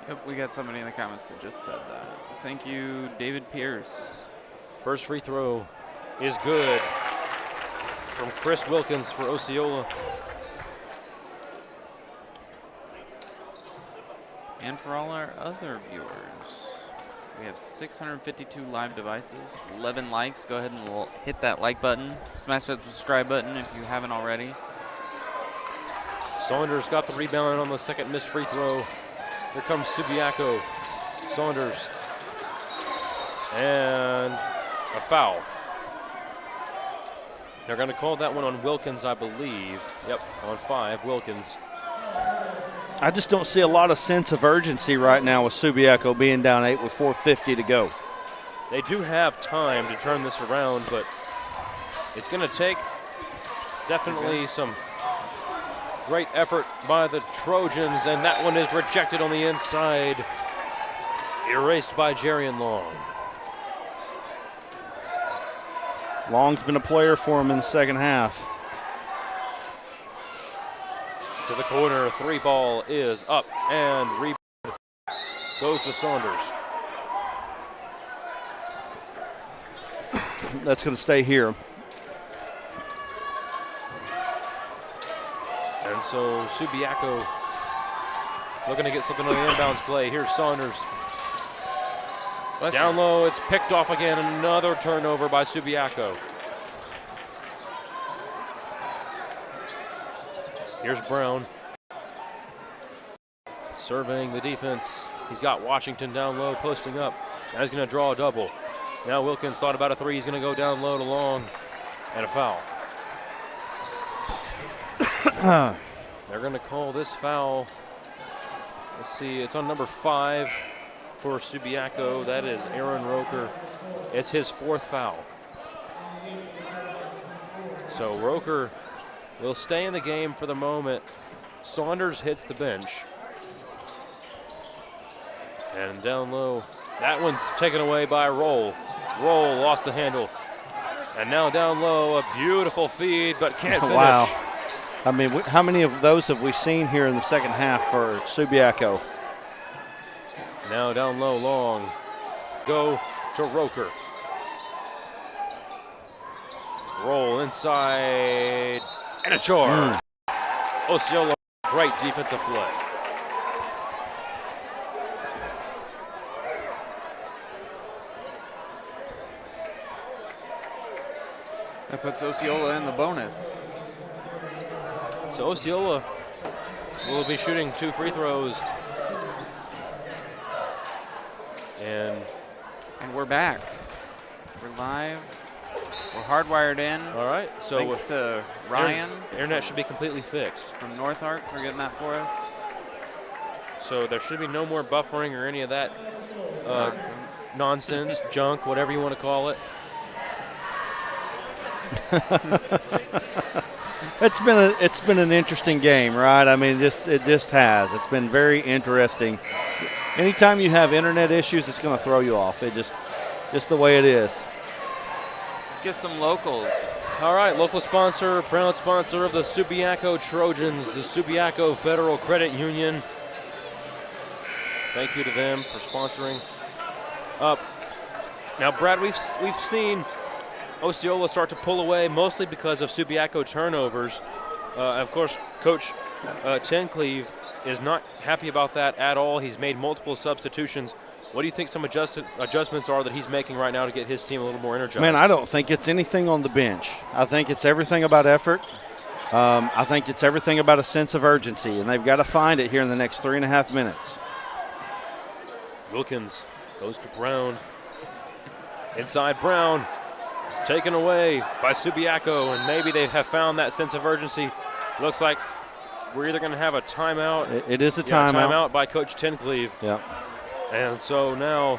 Yep, we got somebody in the comments that just said that. Thank you, David Pierce. First free throw is good from Chris Wilkins for Osceola. And for all our other viewers, we have 652 live devices, 11 likes. Go ahead and hit that like button. Smash that subscribe button if you haven't already. Saunders got the rebound on the second missed free throw. Here comes Subiaco. Saunders. And a foul. They're going to call that one on Wilkins, I believe. Yep, on 5, Wilkins. I just don't see a lot of sense of urgency right now with Subiaco being down 8 with 4:50 to go. They do have time to turn this around, but it's going to take definitely some great effort by the Trojans, and that one is rejected on the inside. Erased by Jarian Long. Long's been a player for him in the second half. To the corner, three ball is up, and rebound goes to Saunders. That's going to stay here. And so Subiaco looking to get something on the inbounds play. Here's Saunders. Down low, it's picked off again. Another turnover by Subiaco. Here's Brown. Surveying the defense. He's got Washington down low, posting up. Now he's going to draw a double. Now Wilkins thought about a three. He's going to go down low to Long. And a foul. They're going to call this foul. Let's see, it's on number 5 for Subiaco. That is Aaron Roker. It's his 4th foul. So Roker will stay in the game for the moment. Saunders hits the bench. And down low, that one's taken away by Roll. Roll lost the handle. And now down low, a beautiful feed, but can't finish. Wow. I mean, how many of those have we seen here in the second half for Subiaco? Now down low, long. Go to Roker. Roll inside, and a charge. Osceola, great defensive play. That puts Osceola in the bonus. So Osceola will be shooting 2 free throws. And we're back. We're live. We're hardwired in. All right. So thanks to Ryan. Internet should be completely fixed. From North Arc for getting that for us. So there should be no more buffering or any of that nonsense, junk, whatever you want to call it. It's been an interesting game, right? I mean, it just has. It's been very interesting. Anytime you have internet issues, it's going to throw you off. It just the way it is. Let's get some locals. All right, local sponsor, proud sponsor of the Subiaco Trojans, the Subiaco Federal Credit Union. Thank you to them for sponsoring. Now, Brad, we've seen Osceola start to pull away, mostly because of Subiaco turnovers. Of course, Coach Tencleve is not happy about that at all. He's made multiple substitutions. What do you think some adjustments are that he's making right now to get his team a little more energized? Man, I don't think it's anything on the bench. I think it's everything about effort. I think it's everything about a sense of urgency, and they've got to find it here in the next 3.5 minutes. Wilkins goes to Brown. Inside Brown. Taken away by Subiaco, and maybe they have found that sense of urgency. Looks like we're either going to have a timeout. It is a timeout. Timeout by Coach Tencleve. Yep. And so now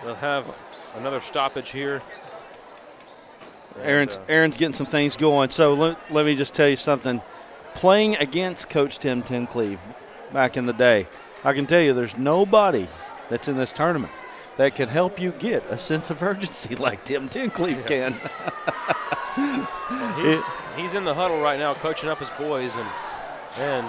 they'll have another stoppage here. Aaron's getting some things going. So let me just tell you something. Playing against Coach Tim Tencleve back in the day, I can tell you there's nobody that's in this tournament that can help you get a sense of urgency like Tim Tencleve can. Well, he's in the huddle right now coaching up his boys, and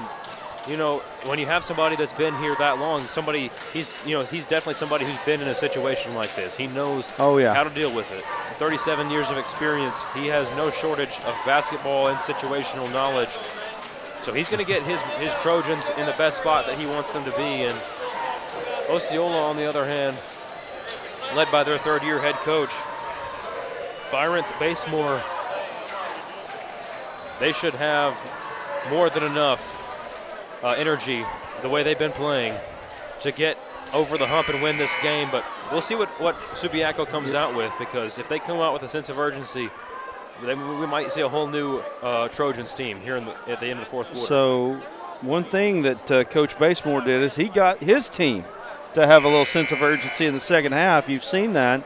you know, when you have somebody that's been here that long, he's definitely somebody who's been in a situation like this. He knows how to deal with it. 37 years of experience. He has no shortage of basketball and situational knowledge. So he's going to get his Trojans in the best spot that he wants them to be. And Osceola, on the other hand, led by their third-year head coach, Byron Basemore, they should have more than enough energy, the way they've been playing, to get over the hump and win this game. But we'll see what Subiaco comes out with, because if they come out with a sense of urgency, we might see a whole new Trojans team here at the end of the fourth quarter. So one thing that Coach Basemore did is he got his team to have a little sense of urgency in the second half. You've seen that.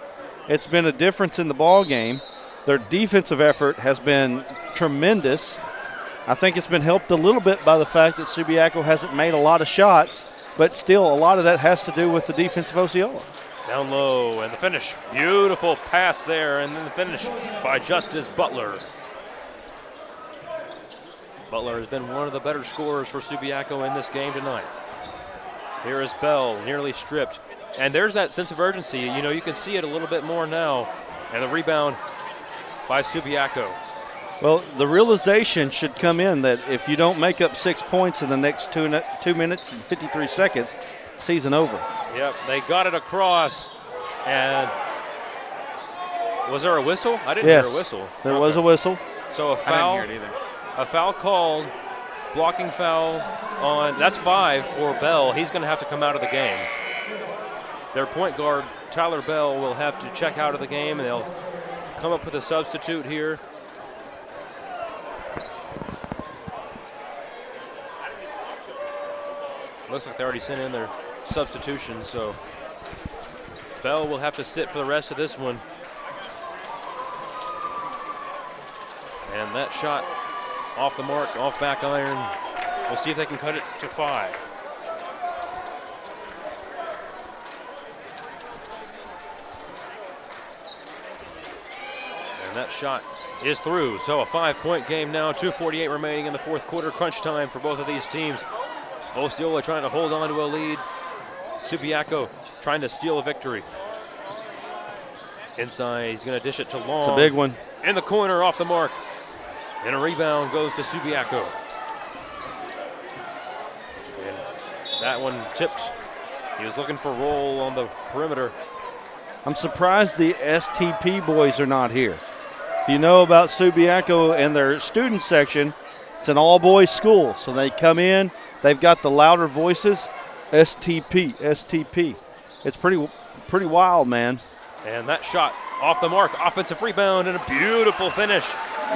It's been a difference in the ball game. Their defensive effort has been tremendous. I think it's been helped a little bit by the fact that Subiaco hasn't made a lot of shots, but still a lot of that has to do with the defense of Osceola. Down low, and the finish. Beautiful pass there, and then the finish by Justice Butler. Butler has been one of the better scorers for Subiaco in this game tonight. Here is Bell, nearly stripped. And there's that sense of urgency. You know, you can see it a little bit more now. And the rebound by Subiaco. Well, the realization should come in that if you don't make up 6 points in the next 2 minutes and 53 seconds, season over. Yep, they got it across. And was there a whistle? I didn't hear a whistle. There was a whistle. So a foul. I didn't hear it either. A foul called, blocking foul on, that's 5 for Bell. He's going to have to come out of the game. Their point guard, Tyler Bell, will have to check out of the game, and they'll come up with a substitute here. Looks like they already sent in their substitution, so Bell will have to sit for the rest of this one. And that shot off the mark, off back iron. We'll see if they can cut it to 5. And that shot is through. So a 5-point game now, 2:48 remaining in the fourth quarter. Crunch time for both of these teams. Osceola trying to hold on to a lead. Subiaco trying to steal a victory. Inside, he's going to dish it to Long. It's a big one. In the corner, off the mark. And a rebound goes to Subiaco. And that one tipped. He was looking for roll on the perimeter. I'm surprised the STP boys are not here. If you know about Subiaco and their student section, it's an all-boys school. So they come in, they've got the louder voices. STP, STP. It's pretty wild, man. And that shot off the mark. Offensive rebound and a beautiful finish.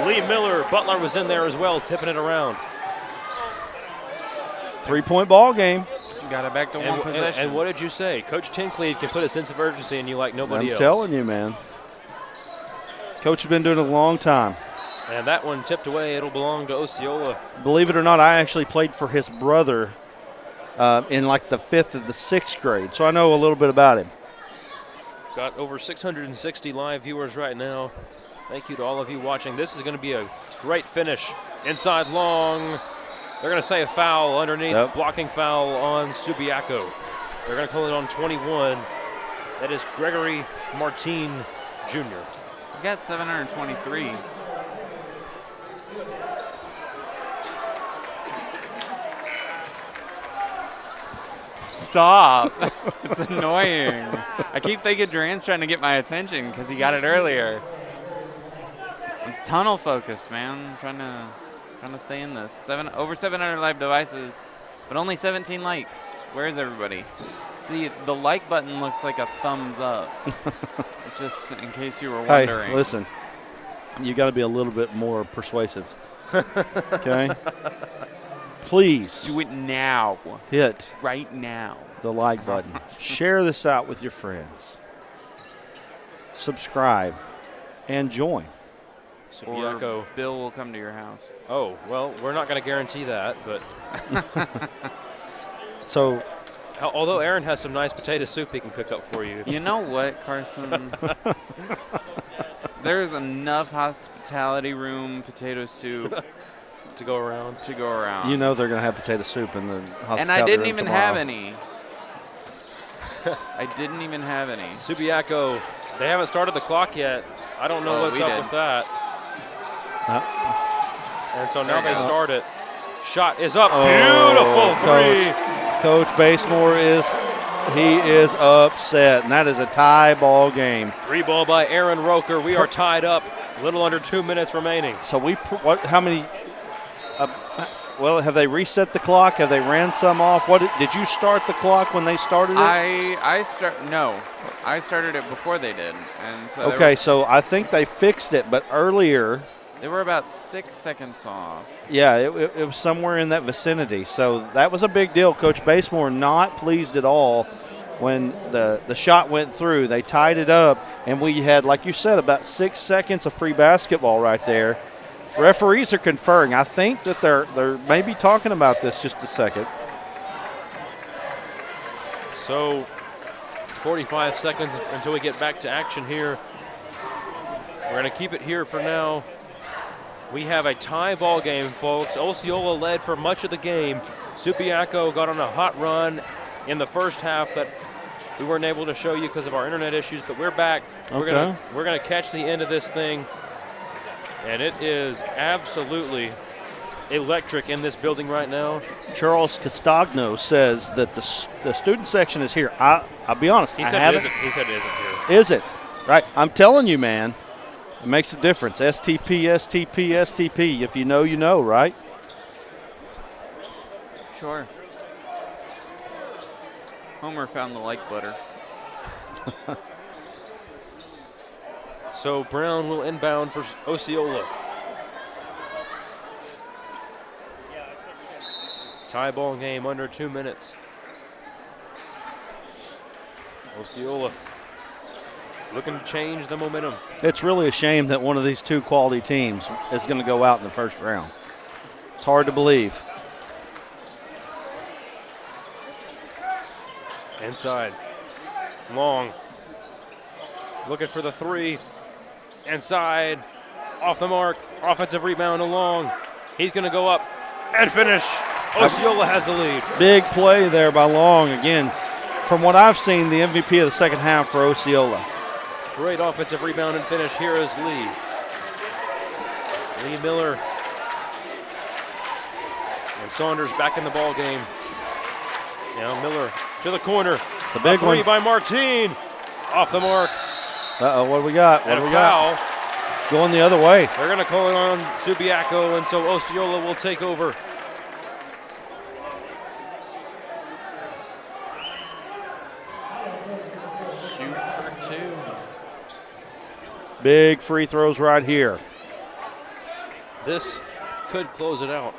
Lee Miller, Butler was in there as well, tipping it around. 3-point ball game. Got it back to one possession. And what did you say? Coach Tincleave can put a sense of urgency in you like nobody else. I'm telling you, man. Coach has been doing it a long time. And that one tipped away. It'll belong to Osceola. Believe it or not, I actually played for his brother in like the 5th or the 6th grade, so I know a little bit about him. Got over 660 live viewers right now. Thank you to all of you watching. This is going to be a great finish. Inside Long. They're going to say a foul underneath. Yep. Blocking foul on Subiaco. They're going to call it on 21. That is Gregory Martin Jr. We've got 723. Stop. It's annoying. I keep thinking Duran's trying to get my attention because he got it earlier. I'm tunnel focused, man. I'm trying to stay in this. Over 700 live devices, but only 17 likes. Where is everybody? See, the like button looks like a thumbs up. Just in case you were wondering. Hey, listen. You got to be a little bit more persuasive. Okay? Please. Do it now. Hit. Right now. The like button. Share this out with your friends. Subscribe. And join. Subiaco. Or Bill will come to your house. Oh, well, we're not going to guarantee that, but. So. Although Aaron has some nice potato soup he can cook up for you. You know what, Carson? There's enough hospitality room potato soup to go around. You know they're going to have potato soup in the hospitality and I didn't room even tomorrow. have any. I didn't even have any. Subiaco, they haven't started the clock yet. I don't know what's up with that. And so now they start it. Shot is up. Beautiful three. Coach Basemore is upset, and that is a tie ball game. 3 ball by Aaron Roker. We are tied up. A little under 2 minutes remaining. So how many? Well, have they reset the clock? Have they ran some off? What did you start the clock when they started it? No, I started it before they did. And so okay, so I think they fixed it, but earlier they were about 6 seconds off. Yeah, it was somewhere in that vicinity. So that was a big deal. Coach Basemore not pleased at all when the shot went through. They tied it up, and we had, like you said, about 6 seconds of free basketball right there. Referees are conferring. I think that they're maybe talking about this just a second. So 45 seconds until we get back to action here. We're going to keep it here for now. We have a tie ball game, folks. Osceola led for much of the game. Subiaco got on a hot run in the first half that we weren't able to show you because of our internet issues, but we're back. Okay. We're gonna catch the end of this thing, and it is absolutely electric in this building right now. Charles Castagno says that the student section is here. I'll be honest. He said it isn't here. Is it? Right. I'm telling you, man. It makes a difference. STP, STP, STP. If you know, you know, right? Sure. Homer found the like butter. So Brown will inbound for Osceola. Tie ball game under 2 minutes. Osceola looking to change the momentum. It's really a shame that one of these two quality teams is going to go out in the first round. It's hard to believe. Inside. Long. Looking for the three. Inside. Off the mark. Offensive rebound to Long. He's going to go up and finish. Osceola has the lead. Big play there by Long. Again, from what I've seen, the MVP of the second half for Osceola. Great offensive rebound and finish. Here is Lee. Lee Miller. And Saunders back in the ball game. Now Miller to the corner. It's a big three one. by Martine. Off the mark. Uh-oh, what do we got? What And do a we foul. got? Going the other way. They're going to call it on Subiaco, and so Osceola will take over. Shoot for two. Big free throws right here. This could close it out.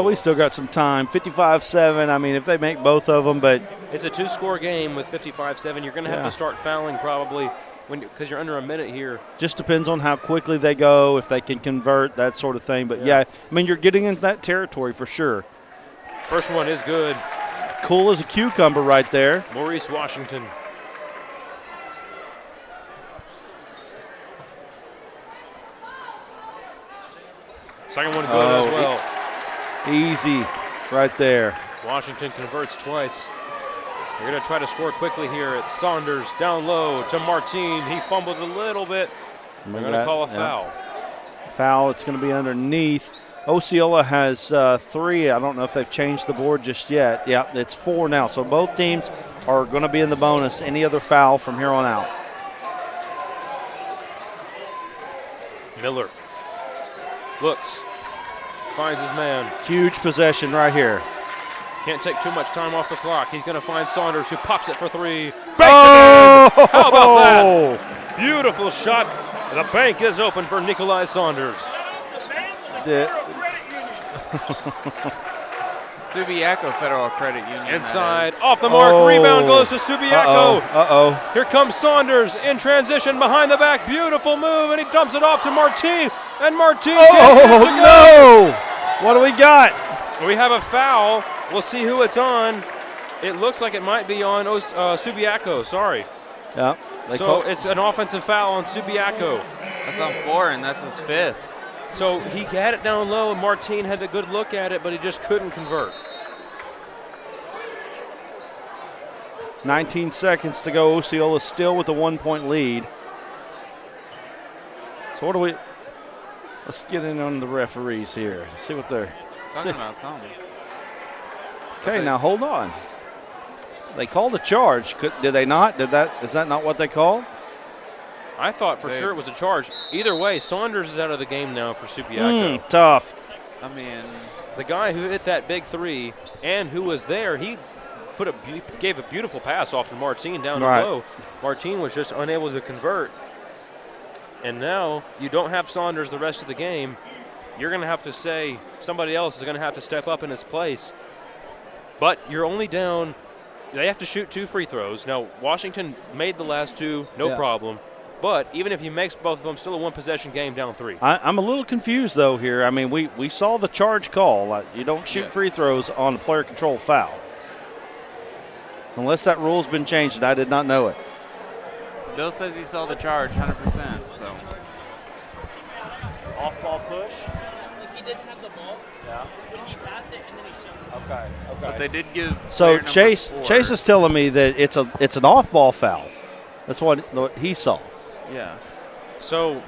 We still got some time. 55-7. I mean, if they make both of them, but It's a two-score game with 55-7. You're going to have Yeah. to start fouling probably because you're under a minute here. just depends on how quickly they go, if they can convert, that sort of thing. But yeah, I mean, you're getting into that territory for sure. First one is good. Cool as a cucumber right there. Maurice Washington. Second one good as well. Easy right there. Washington converts twice. They're going to try to score quickly here. It's Saunders down low to Martine. He fumbled a little bit. They're going to call a foul. Foul, it's going to be underneath. Osceola has 3. I don't know if they've changed the board just yet. Yeah, it's 4 now. So both teams are going to be in the bonus. Any other foul from here on out. Miller looks, finds his man. Huge possession right here. Can't take too much time off the clock. He's going to find Saunders, who pops it for 3. Banks Oh! it in. How about that? Beautiful shot. The bank is open for Nikolai Saunders. Subiaco Federal Credit Union. Inside, off the mark, rebound goes to Subiaco. Uh-oh. Here comes Saunders in transition behind the back. Beautiful move, and he dumps it off to Martine. And Martine can't get it to go. No! What do we got? We have a foul. We'll see who it's on. It looks like it might be on Subiaco, sorry. Yeah. So it's an offensive foul on Subiaco. That's on 4, and that's his 5th. So he had it down low, and Martine had a good look at it, but he just couldn't convert. 19 seconds to go. Osceola still with a 1-point lead. So what do we? Let's get in on the referees here. See what they're Talking about something. Okay, now hold on. They called a charge. Did they not? Is that not what they called? I thought for sure it was a charge. Either way, Saunders is out of the game now for Subiaco. Tough. I mean, the guy who hit that big 3 and who was there, he gave a beautiful pass off to Martine down low. Martine was just unable to convert. And now you don't have Saunders the rest of the game. You're going to have to say somebody else is going to have to step up in his place. But you're only down. They have to shoot 2 free throws. Now, Washington made the last 2, no problem. But even if he makes both of them, still a 1-possession game down 3. I'm a little confused, though, here. I mean, we saw the charge call. You don't shoot free throws on a player control foul. Unless that rule's been changed, and I did not know it. Bill says he saw the charge 100%, so. Off-ball push? If he didn't have the ball, he passed it and then he shoves it. Okay. But they did give. So Chase is telling me that it's an off-ball foul. That's what he saw. Yeah. So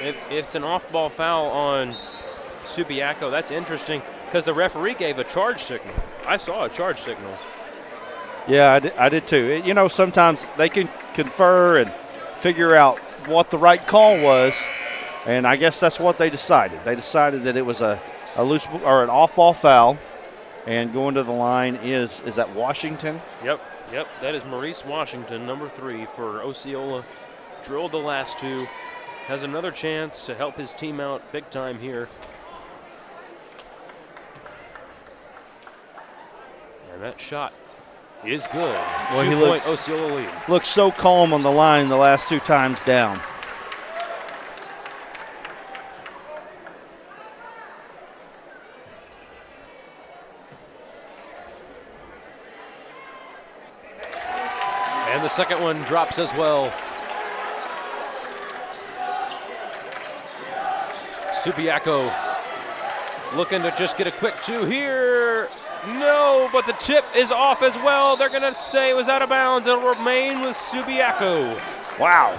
if it's an off-ball foul on Subiaco, that's interesting because the referee gave a charge signal. I saw a charge signal. Yeah, I did too. You know, sometimes they can confer and figure out what the right call was, and I guess that's what they decided. They decided that it was a loose or an off-ball foul, and going to the line is that Washington? Yep, that is Maurice Washington, number 3 for Osceola. Drilled the last 2, has another chance to help his team out big time here. And that shot is good. Well, he 2-point Osceola lead. Looks so calm on the line the last 2 times down. And the second one drops as well. Subiaco looking to just get a quick 2 here. No, but the tip is off as well. They're going to say it was out of bounds. It'll remain with Subiaco. Wow.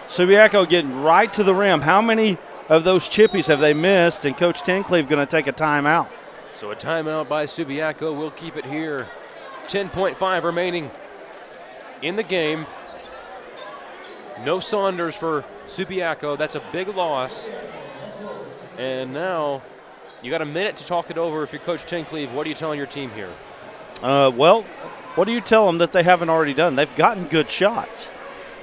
Subiaco getting right to the rim. How many of those chippies have they missed? And Coach Tencleave going to take a timeout. So a timeout by Subiaco. We'll keep it here. 10.5 remaining in the game. No Saunders for Subiaco. That's a big loss. And now you got a minute to talk it over. If you're Coach Tencleave, what are you telling your team here? Well, what do you tell them that they haven't already done? They've gotten good shots.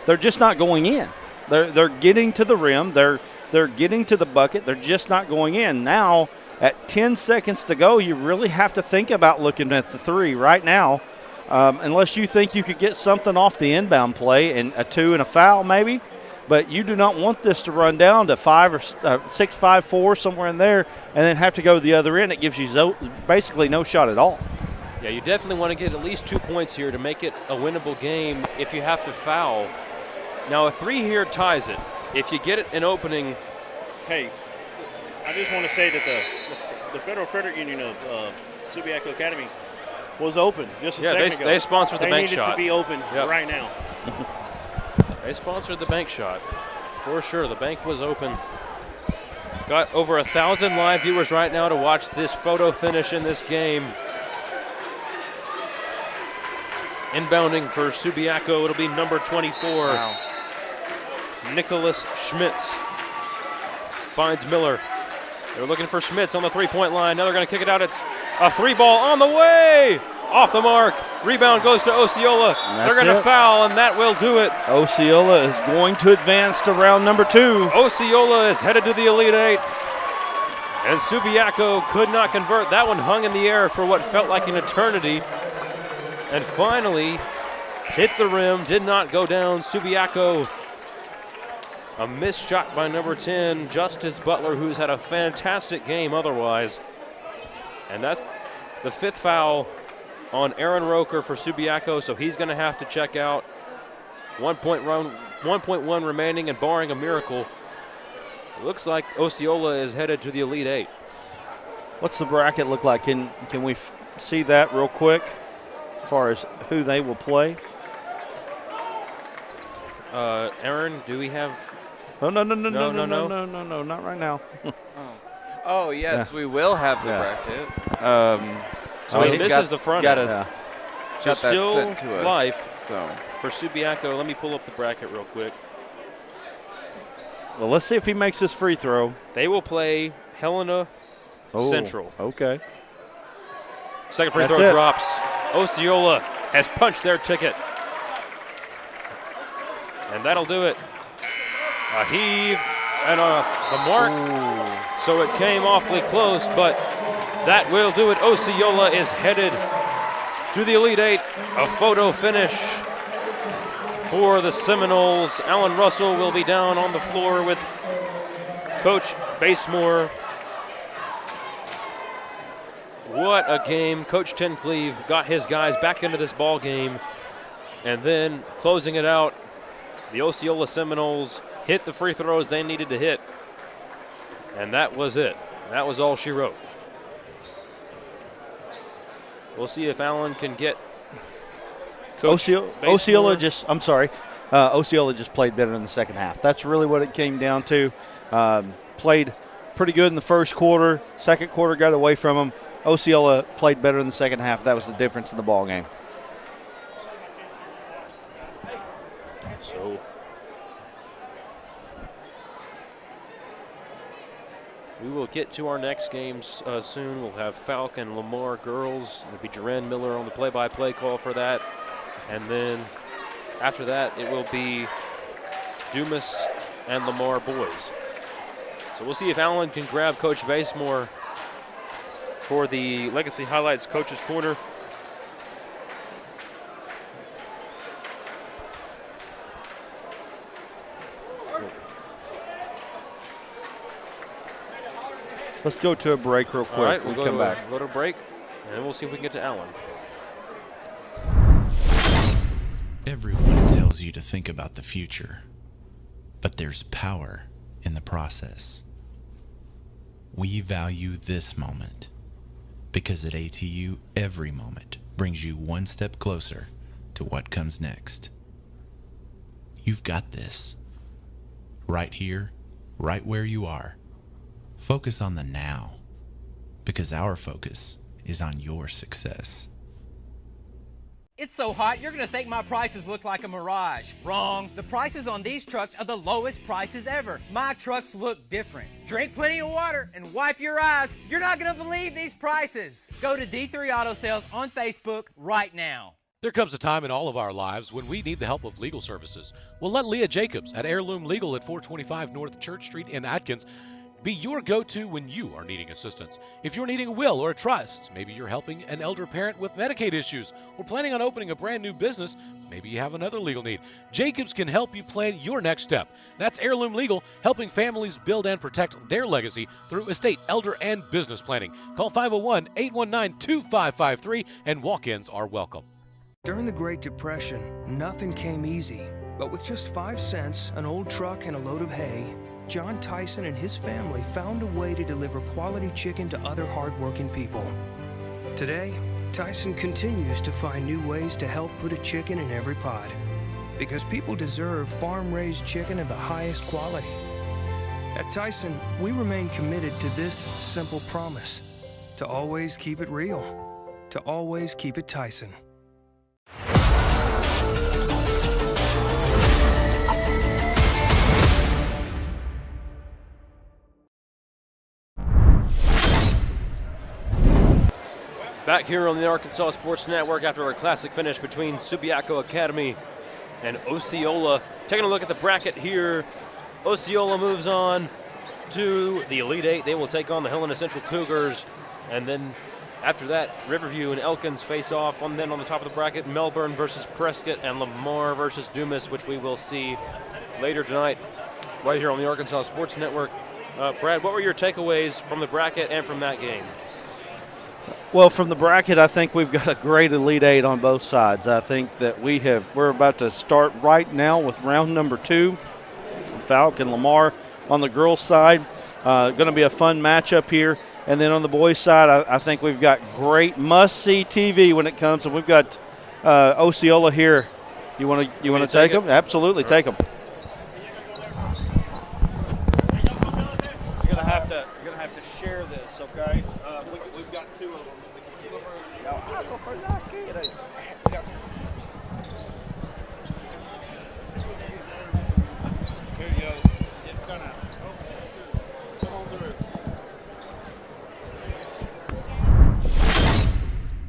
They're just not going in. They're getting to the rim. They're getting to the bucket. They're just not going in. Now, at 10 seconds to go, you really have to think about looking at the 3 right now. Unless you think you could get something off the inbound play and a 2 and a foul maybe. But you do not want this to run down to 5 or 6, 5, 4, somewhere in there, and then have to go to the other end. It gives you basically no shot at all. Yeah, you definitely want to get at least 2 points here to make it a winnable game if you have to foul. Now, a 3 here ties it. If you get it an opening. Hey, I just want to say that the Federal Credit Union of Subiaco Academy was open just a second ago. They sponsored the bank shot. They needed to be open right now. They sponsored the bank shot, for sure. The bank was open. Got over 1,000 live viewers right now to watch this photo finish in this game. Inbounding for Subiaco, it'll be number 24. Wow. Nicholas Schmitz finds Miller. They're looking for Schmitz on the 3-point line. Now they're going to kick it out. It's a 3-ball on the way. Off the mark. Rebound goes to Osceola. They're going to foul, and that will do it. Osceola is going to advance to round number 2. Osceola is headed to the Elite 8. And Subiaco could not convert. That one hung in the air for what felt like an eternity. And finally hit the rim, did not go down. Subiaco, a missed shot by number 10, Justice Butler, who's had a fantastic game otherwise. And that's the 5th foul on Aaron Roker for Subiaco, so he's going to have to check out. 1.1 remaining, and barring a miracle, it looks like Osceola is headed to the Elite 8. What's the bracket look like? Can we see that real quick as far as who they will play? Aaron, do we have? Oh, no, not right now. Oh, yes, we will have the bracket. So he misses the front got end. us, So got that still sent to us. life So for Subiaco. Let me pull up the bracket real quick. Well, let's see if he makes this free throw. They will play Helena Central. Okay. Second free That's throw it. drops. Osceola has punched their ticket. And that'll do it. A heave and off the mark. Ooh. So it came awfully close, but that will do it. Osceola is headed to the Elite 8. A photo finish for the Seminoles. Alan Russell will be down on the floor with Coach Basemore. What a game. Coach Tencleave got his guys back into this ball game. And then closing it out, the Osceola Seminoles hit the free throws they needed to hit. And that was it. That was all she wrote. We'll see if Allen can get Coach Osceola just played better in the second half. That's really what it came down to. Played pretty good in the first quarter. Second quarter got away from him. Osceola played better in the second half. That was the difference in the ball game. So we will get to our next games soon. We'll have Falcon, Lamar girls. It'll be Duran Miller on the play-by-play call for that. And then after that, it will be Dumas and Lamar boys. So we'll see if Allen can grab Coach Basemore for the Legacy Highlights Coaches Corner. Let's go to a break real quick. All right, we'll come back. Go to a break, and we'll see if we can get to Allen. Everyone tells you to think about the future, but there's power in the process. We value this moment because at ATU, every moment brings you one step closer to what comes next. You've got this. Right here, right where you are. Focus on the now, because our focus is on your success. It's so hot, you're gonna think my prices look like a mirage. Wrong. The prices on these trucks are the lowest prices ever. My trucks look different. Drink plenty of water and wipe your eyes. You're not gonna believe these prices. Go to D3 Auto Sales on Facebook right now. There comes a time in all of our lives when we need the help of legal services. Well, let Leah Jacobs at Heirloom Legal at 425 North Church Street in Atkins be your go-to when you are needing assistance. If you're needing a will or a trust, maybe you're helping an elder parent with Medicaid issues, or planning on opening a brand new business, maybe you have another legal need. Jacobs can help you plan your next step. That's Heirloom Legal, helping families build and protect their legacy through estate, elder, and business planning. Call 501-819-2553, and walk-ins are welcome. During the Great Depression, nothing came easy. But with just 5 cents, an old truck, and a load of hay, John Tyson and his family found a way to deliver quality chicken to other hardworking people. Today, Tyson continues to find new ways to help put a chicken in every pot. Because people deserve farm-raised chicken of the highest quality. At Tyson, we remain committed to this simple promise: to always keep it real, to always keep it Tyson. Back here on the Arkansas Sports Network after our classic finish between Subiaco Academy and Osceola. Taking a look at the bracket here, Osceola moves on to the Elite Eight. They will take on the Helena Central Cougars. And then after that, Riverview and Elkins face off. And then on the top of the bracket, Melbourne versus Prescott and Lamar versus Dumas, which we will see later tonight right here on the Arkansas Sports Network. Brad, what were your takeaways from the bracket and from that game? Well, from the bracket, I think we've got a great Elite Eight on both sides. I think that we're about to start right now with round number 2. Falk and Lamar on the girls' side. Going to be a fun matchup here. And then on the boys' side, I think we've got great must-see TV when it comes. And we've got Osceola here. You want to take them? Absolutely, take them. You're gonna have to share this, okay? We've got 2 of them. I'll go first. I'm scared. Here you go. Come on through.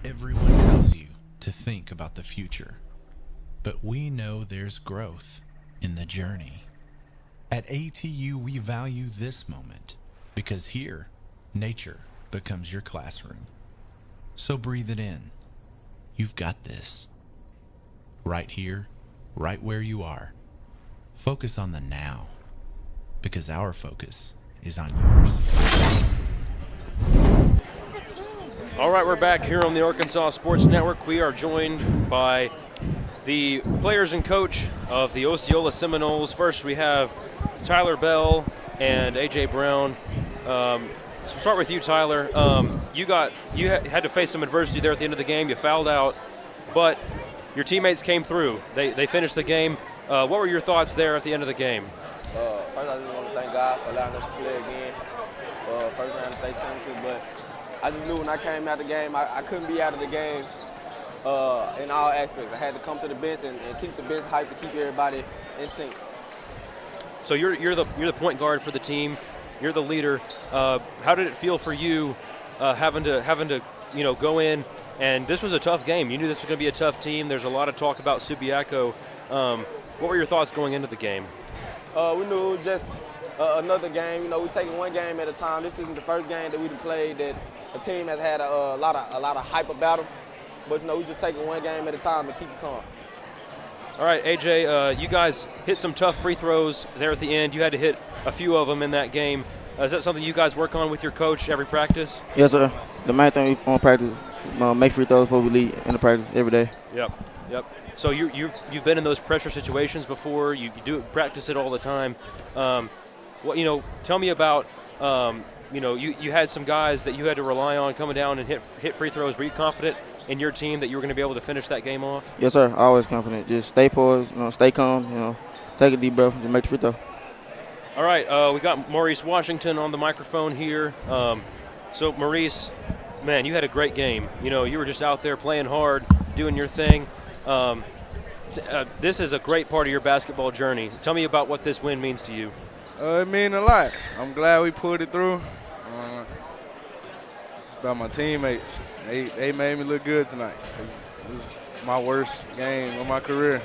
Everyone tells you to think about the future, but we know there's growth in the journey. At ATU, we value this moment because here, nature becomes your classroom. So breathe it in. You've got this. Right here, right where you are. Focus on the now, because our focus is on yours. All right, we're back here on the Arkansas Sports Network. We are joined by the players and coach of the Osceola Seminoles. First, we have Tyler Bell and A.J. Brown. So we'll start with you, Tyler. You had to face some adversity there at the end of the game. You fouled out, but your teammates came through. They finished the game. What were your thoughts there at the end of the game? First, I just want to thank God for allowing us to play again. First round of state championship, but I just knew when I came out the game, I couldn't be out of the game in all aspects. I had to come to the bench and keep the bench hype to keep everybody in sync. So you're the point guard for the team. You're the leader. How did it feel for you having to go in? And this was a tough game. You knew this was going to be a tough team. There's a lot of talk about Subiaco. What were your thoughts going into the game? We knew it was just another game. We're taking one game at a time. This isn't the first game that we've played that a team has had a lot of hype about them. But we're just taking one game at a time and keep it calm. All right, AJ, you guys hit some tough free throws there at the end. You had to hit a few of them in that game. Is that something you guys work on with your coach every practice? Yes, sir. The main thing we want to practice, make free throws before we leave in the practice every day. Yep. So you've been in those pressure situations before. You do practice it all the time. Tell me about. You had some guys that you had to rely on coming down and hit free throws. Were you confident in your team that you were going to be able to finish that game off? Yes, sir. Always confident. Just stay poised, stay calm, take a deep breath, and just make the free throw. All right, we got Maurice Washington on the microphone here. So Maurice, man, you had a great game. You were just out there playing hard, doing your thing. This is a great part of your basketball journey. Tell me about what this win means to you. It means a lot. I'm glad we pulled it through. It's about my teammates. They made me look good tonight. It was my worst game of my career.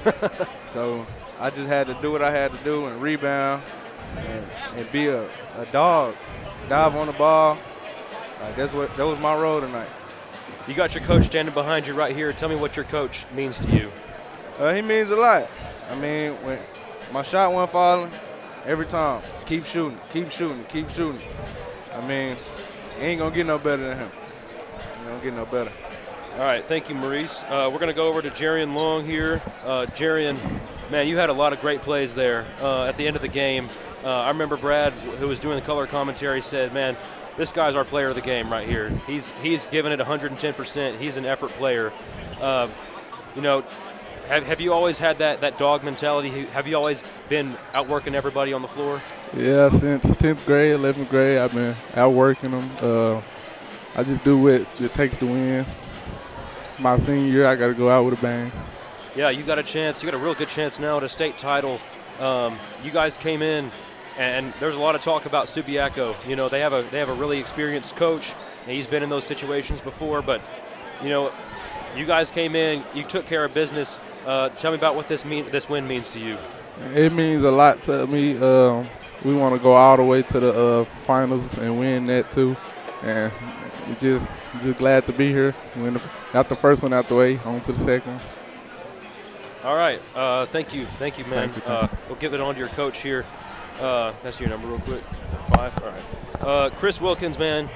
So I just had to do what I had to do and rebound and be a dog, dive on the ball. That was my role tonight. You got your coach standing behind you right here. Tell me what your coach means to you. He means a lot. I mean, when my shot wasn't falling, every time, keep shooting. I mean, he ain't going to get no better than him. He don't get no better. All right, thank you, Maurice. We're going to go over to Jarian Long here. Jarian, man, you had a lot of great plays there at the end of the game. I remember Brad, who was doing the color commentary, said, man, this guy's our player of the game right here. He's given it 110%. He's an effort player. Have you always had that dog mentality? Have you always been outworking everybody on the floor? Yeah, since 10th grade, 11th grade, I've been outworking them. I just do what it takes to win. My senior year, I got to go out with a bang. Yeah, you got a chance. You got a real good chance now at a state title. You guys came in, and there's a lot of talk about Subiaco. They have a really experienced coach, and he's been in those situations before. But you guys came in, you took care of business. Tell me about what this win means to you. It means a lot to me. We want to go all the way to the finals and win that too. And just glad to be here. Got the first one out the way, on to the second one. All right. Thank you, man. Thank you. We'll give it on to your coach here. That's your number real quick. 5. All right. Chris Wilkins, man,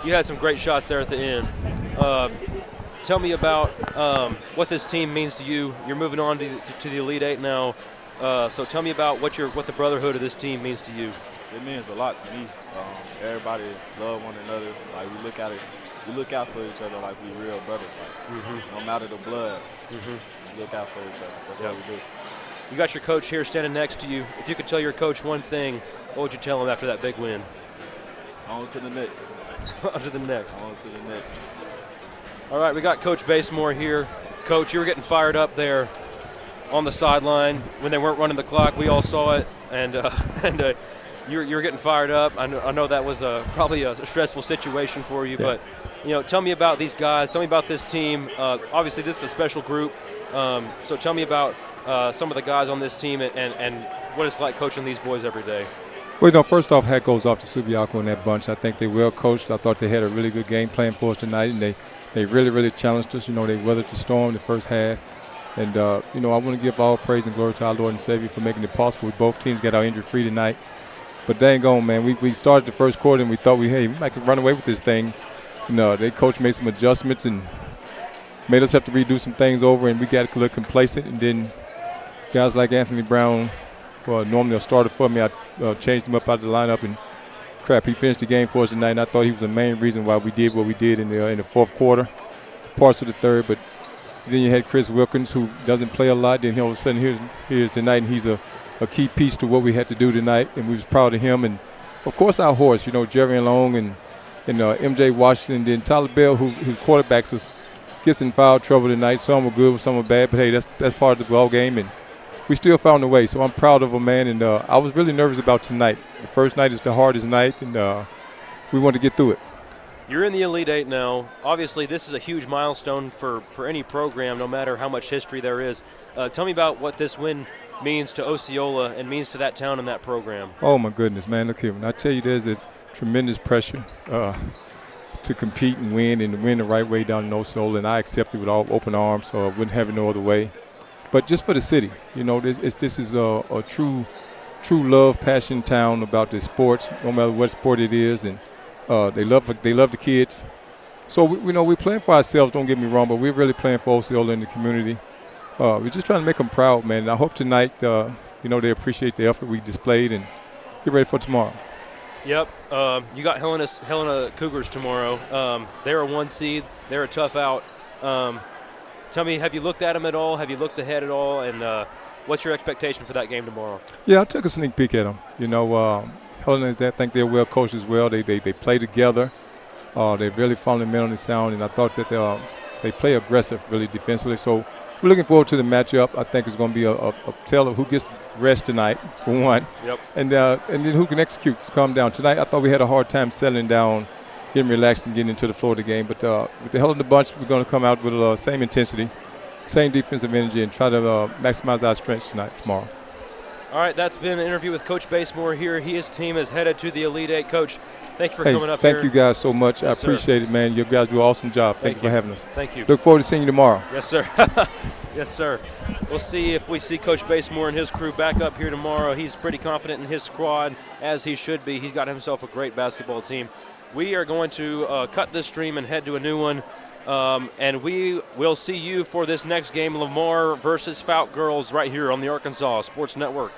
you had some great shots there at the end. Tell me about what this team means to you. You're moving on to the Elite Eight now. So tell me about what the brotherhood of this team means to you. It means a lot to me. Everybody love one another. Like we look out for each other like we real brothers. Like no matter the blood, we look out for each other. That's what we do. You got your coach here standing next to you. If you could tell your coach one thing, what would you tell him after that big win? On to the next. On to the next. On to the next. All right, we got Coach Basemore here. Coach, you were getting fired up there on the sideline when they weren't running the clock. We all saw it, and you were getting fired up. I know that was probably a stressful situation for you, but tell me about these guys. Tell me about this team. Obviously, this is a special group, so tell me about some of the guys on this team and what it's like coaching these boys every day. Well, first off, hat goes off to Subiaco and that bunch. I think they well coached. I thought they had a really good game plan for us tonight, and they really, really challenged us. They weathered the storm the first half. And, I want to give all praise and glory to our Lord and Savior for making it possible. Both teams got our injury-free tonight. But dang on, man, we started the first quarter and we thought we might run away with this thing. They coach made some adjustments and made us have to redo some things over, and we got a little complacent. And then guys like Anthony Brown, normally a starter for me, I changed him up out of the lineup, and crap, he finished the game for us tonight. And I thought he was the main reason why we did what we did in the fourth quarter, parts of the third. But then you had Chris Wilkins, who doesn't play a lot. Then all of a sudden, here's tonight, and he's a key piece to what we had to do tonight, and we was proud of him. And, of course, our horse, Jerry Long and MJ Washington, then Tyler Bell, whose quarterbacks was gets in foul trouble tonight. Some were good, some were bad, but, hey, that's part of the ball game, and we still found a way. So I'm proud of them, man, and I was really nervous about tonight. The first night is the hardest night, and we want to get through it. You're in the Elite Eight now. Obviously, this is a huge milestone for any program, no matter how much history there is. Tell me about what this win means to Osceola and means to that town and that program. Oh, my goodness, man. Look here. When I tell you there's a tremendous pressure to compete and win the right way down in Osceola, and I accept it with all open arms, so I wouldn't have it no other way. But just for the city, this is a true true love, passion town about the sports, no matter what sport it is, and they love the kids. So we're playing for ourselves. Don't get me wrong, but we're really playing for Osceola in the community. We're just trying to make them proud, man. And I hope tonight, they appreciate the effort we displayed and get ready for tomorrow. Yep. You got Helena Cougars tomorrow. They're a 1 seed. They're a tough out. Tell me, have you looked at them at all? Have you looked ahead at all? And what's your expectation for that game tomorrow? Yeah, I took a sneak peek at them. Helena, I think they're well coached as well. They play together. They're really fundamentally sound, and I thought that they play aggressive, really defensively. So we're looking forward to the matchup. I think it's going to be a tale of who gets rest tonight, for one. Yep. And then who can execute, calm down. Tonight, I thought we had a hard time settling down, getting relaxed, and getting into the flow of the game. But with the Helena bunch, we're going to come out with the same intensity, same defensive energy, and try to maximize our strengths tomorrow. All right, that's been an interview with Coach Basemore here. His team is headed to the Elite Eight. Coach, thank you for coming up here. Thank you guys so much. Yes, I appreciate it, man. You guys do an awesome job. Thank you for having us. Thank you. Look forward to seeing you tomorrow. Yes, sir. Yes, sir. We'll see if we see Coach Basemore and his crew back up here tomorrow. He's pretty confident in his squad, as he should be. He's got himself a great basketball team. We are going to cut this stream and head to a new one. And we will see you for this next game, Lamar versus Fouke girls, right here on the Arkansas Sports Network.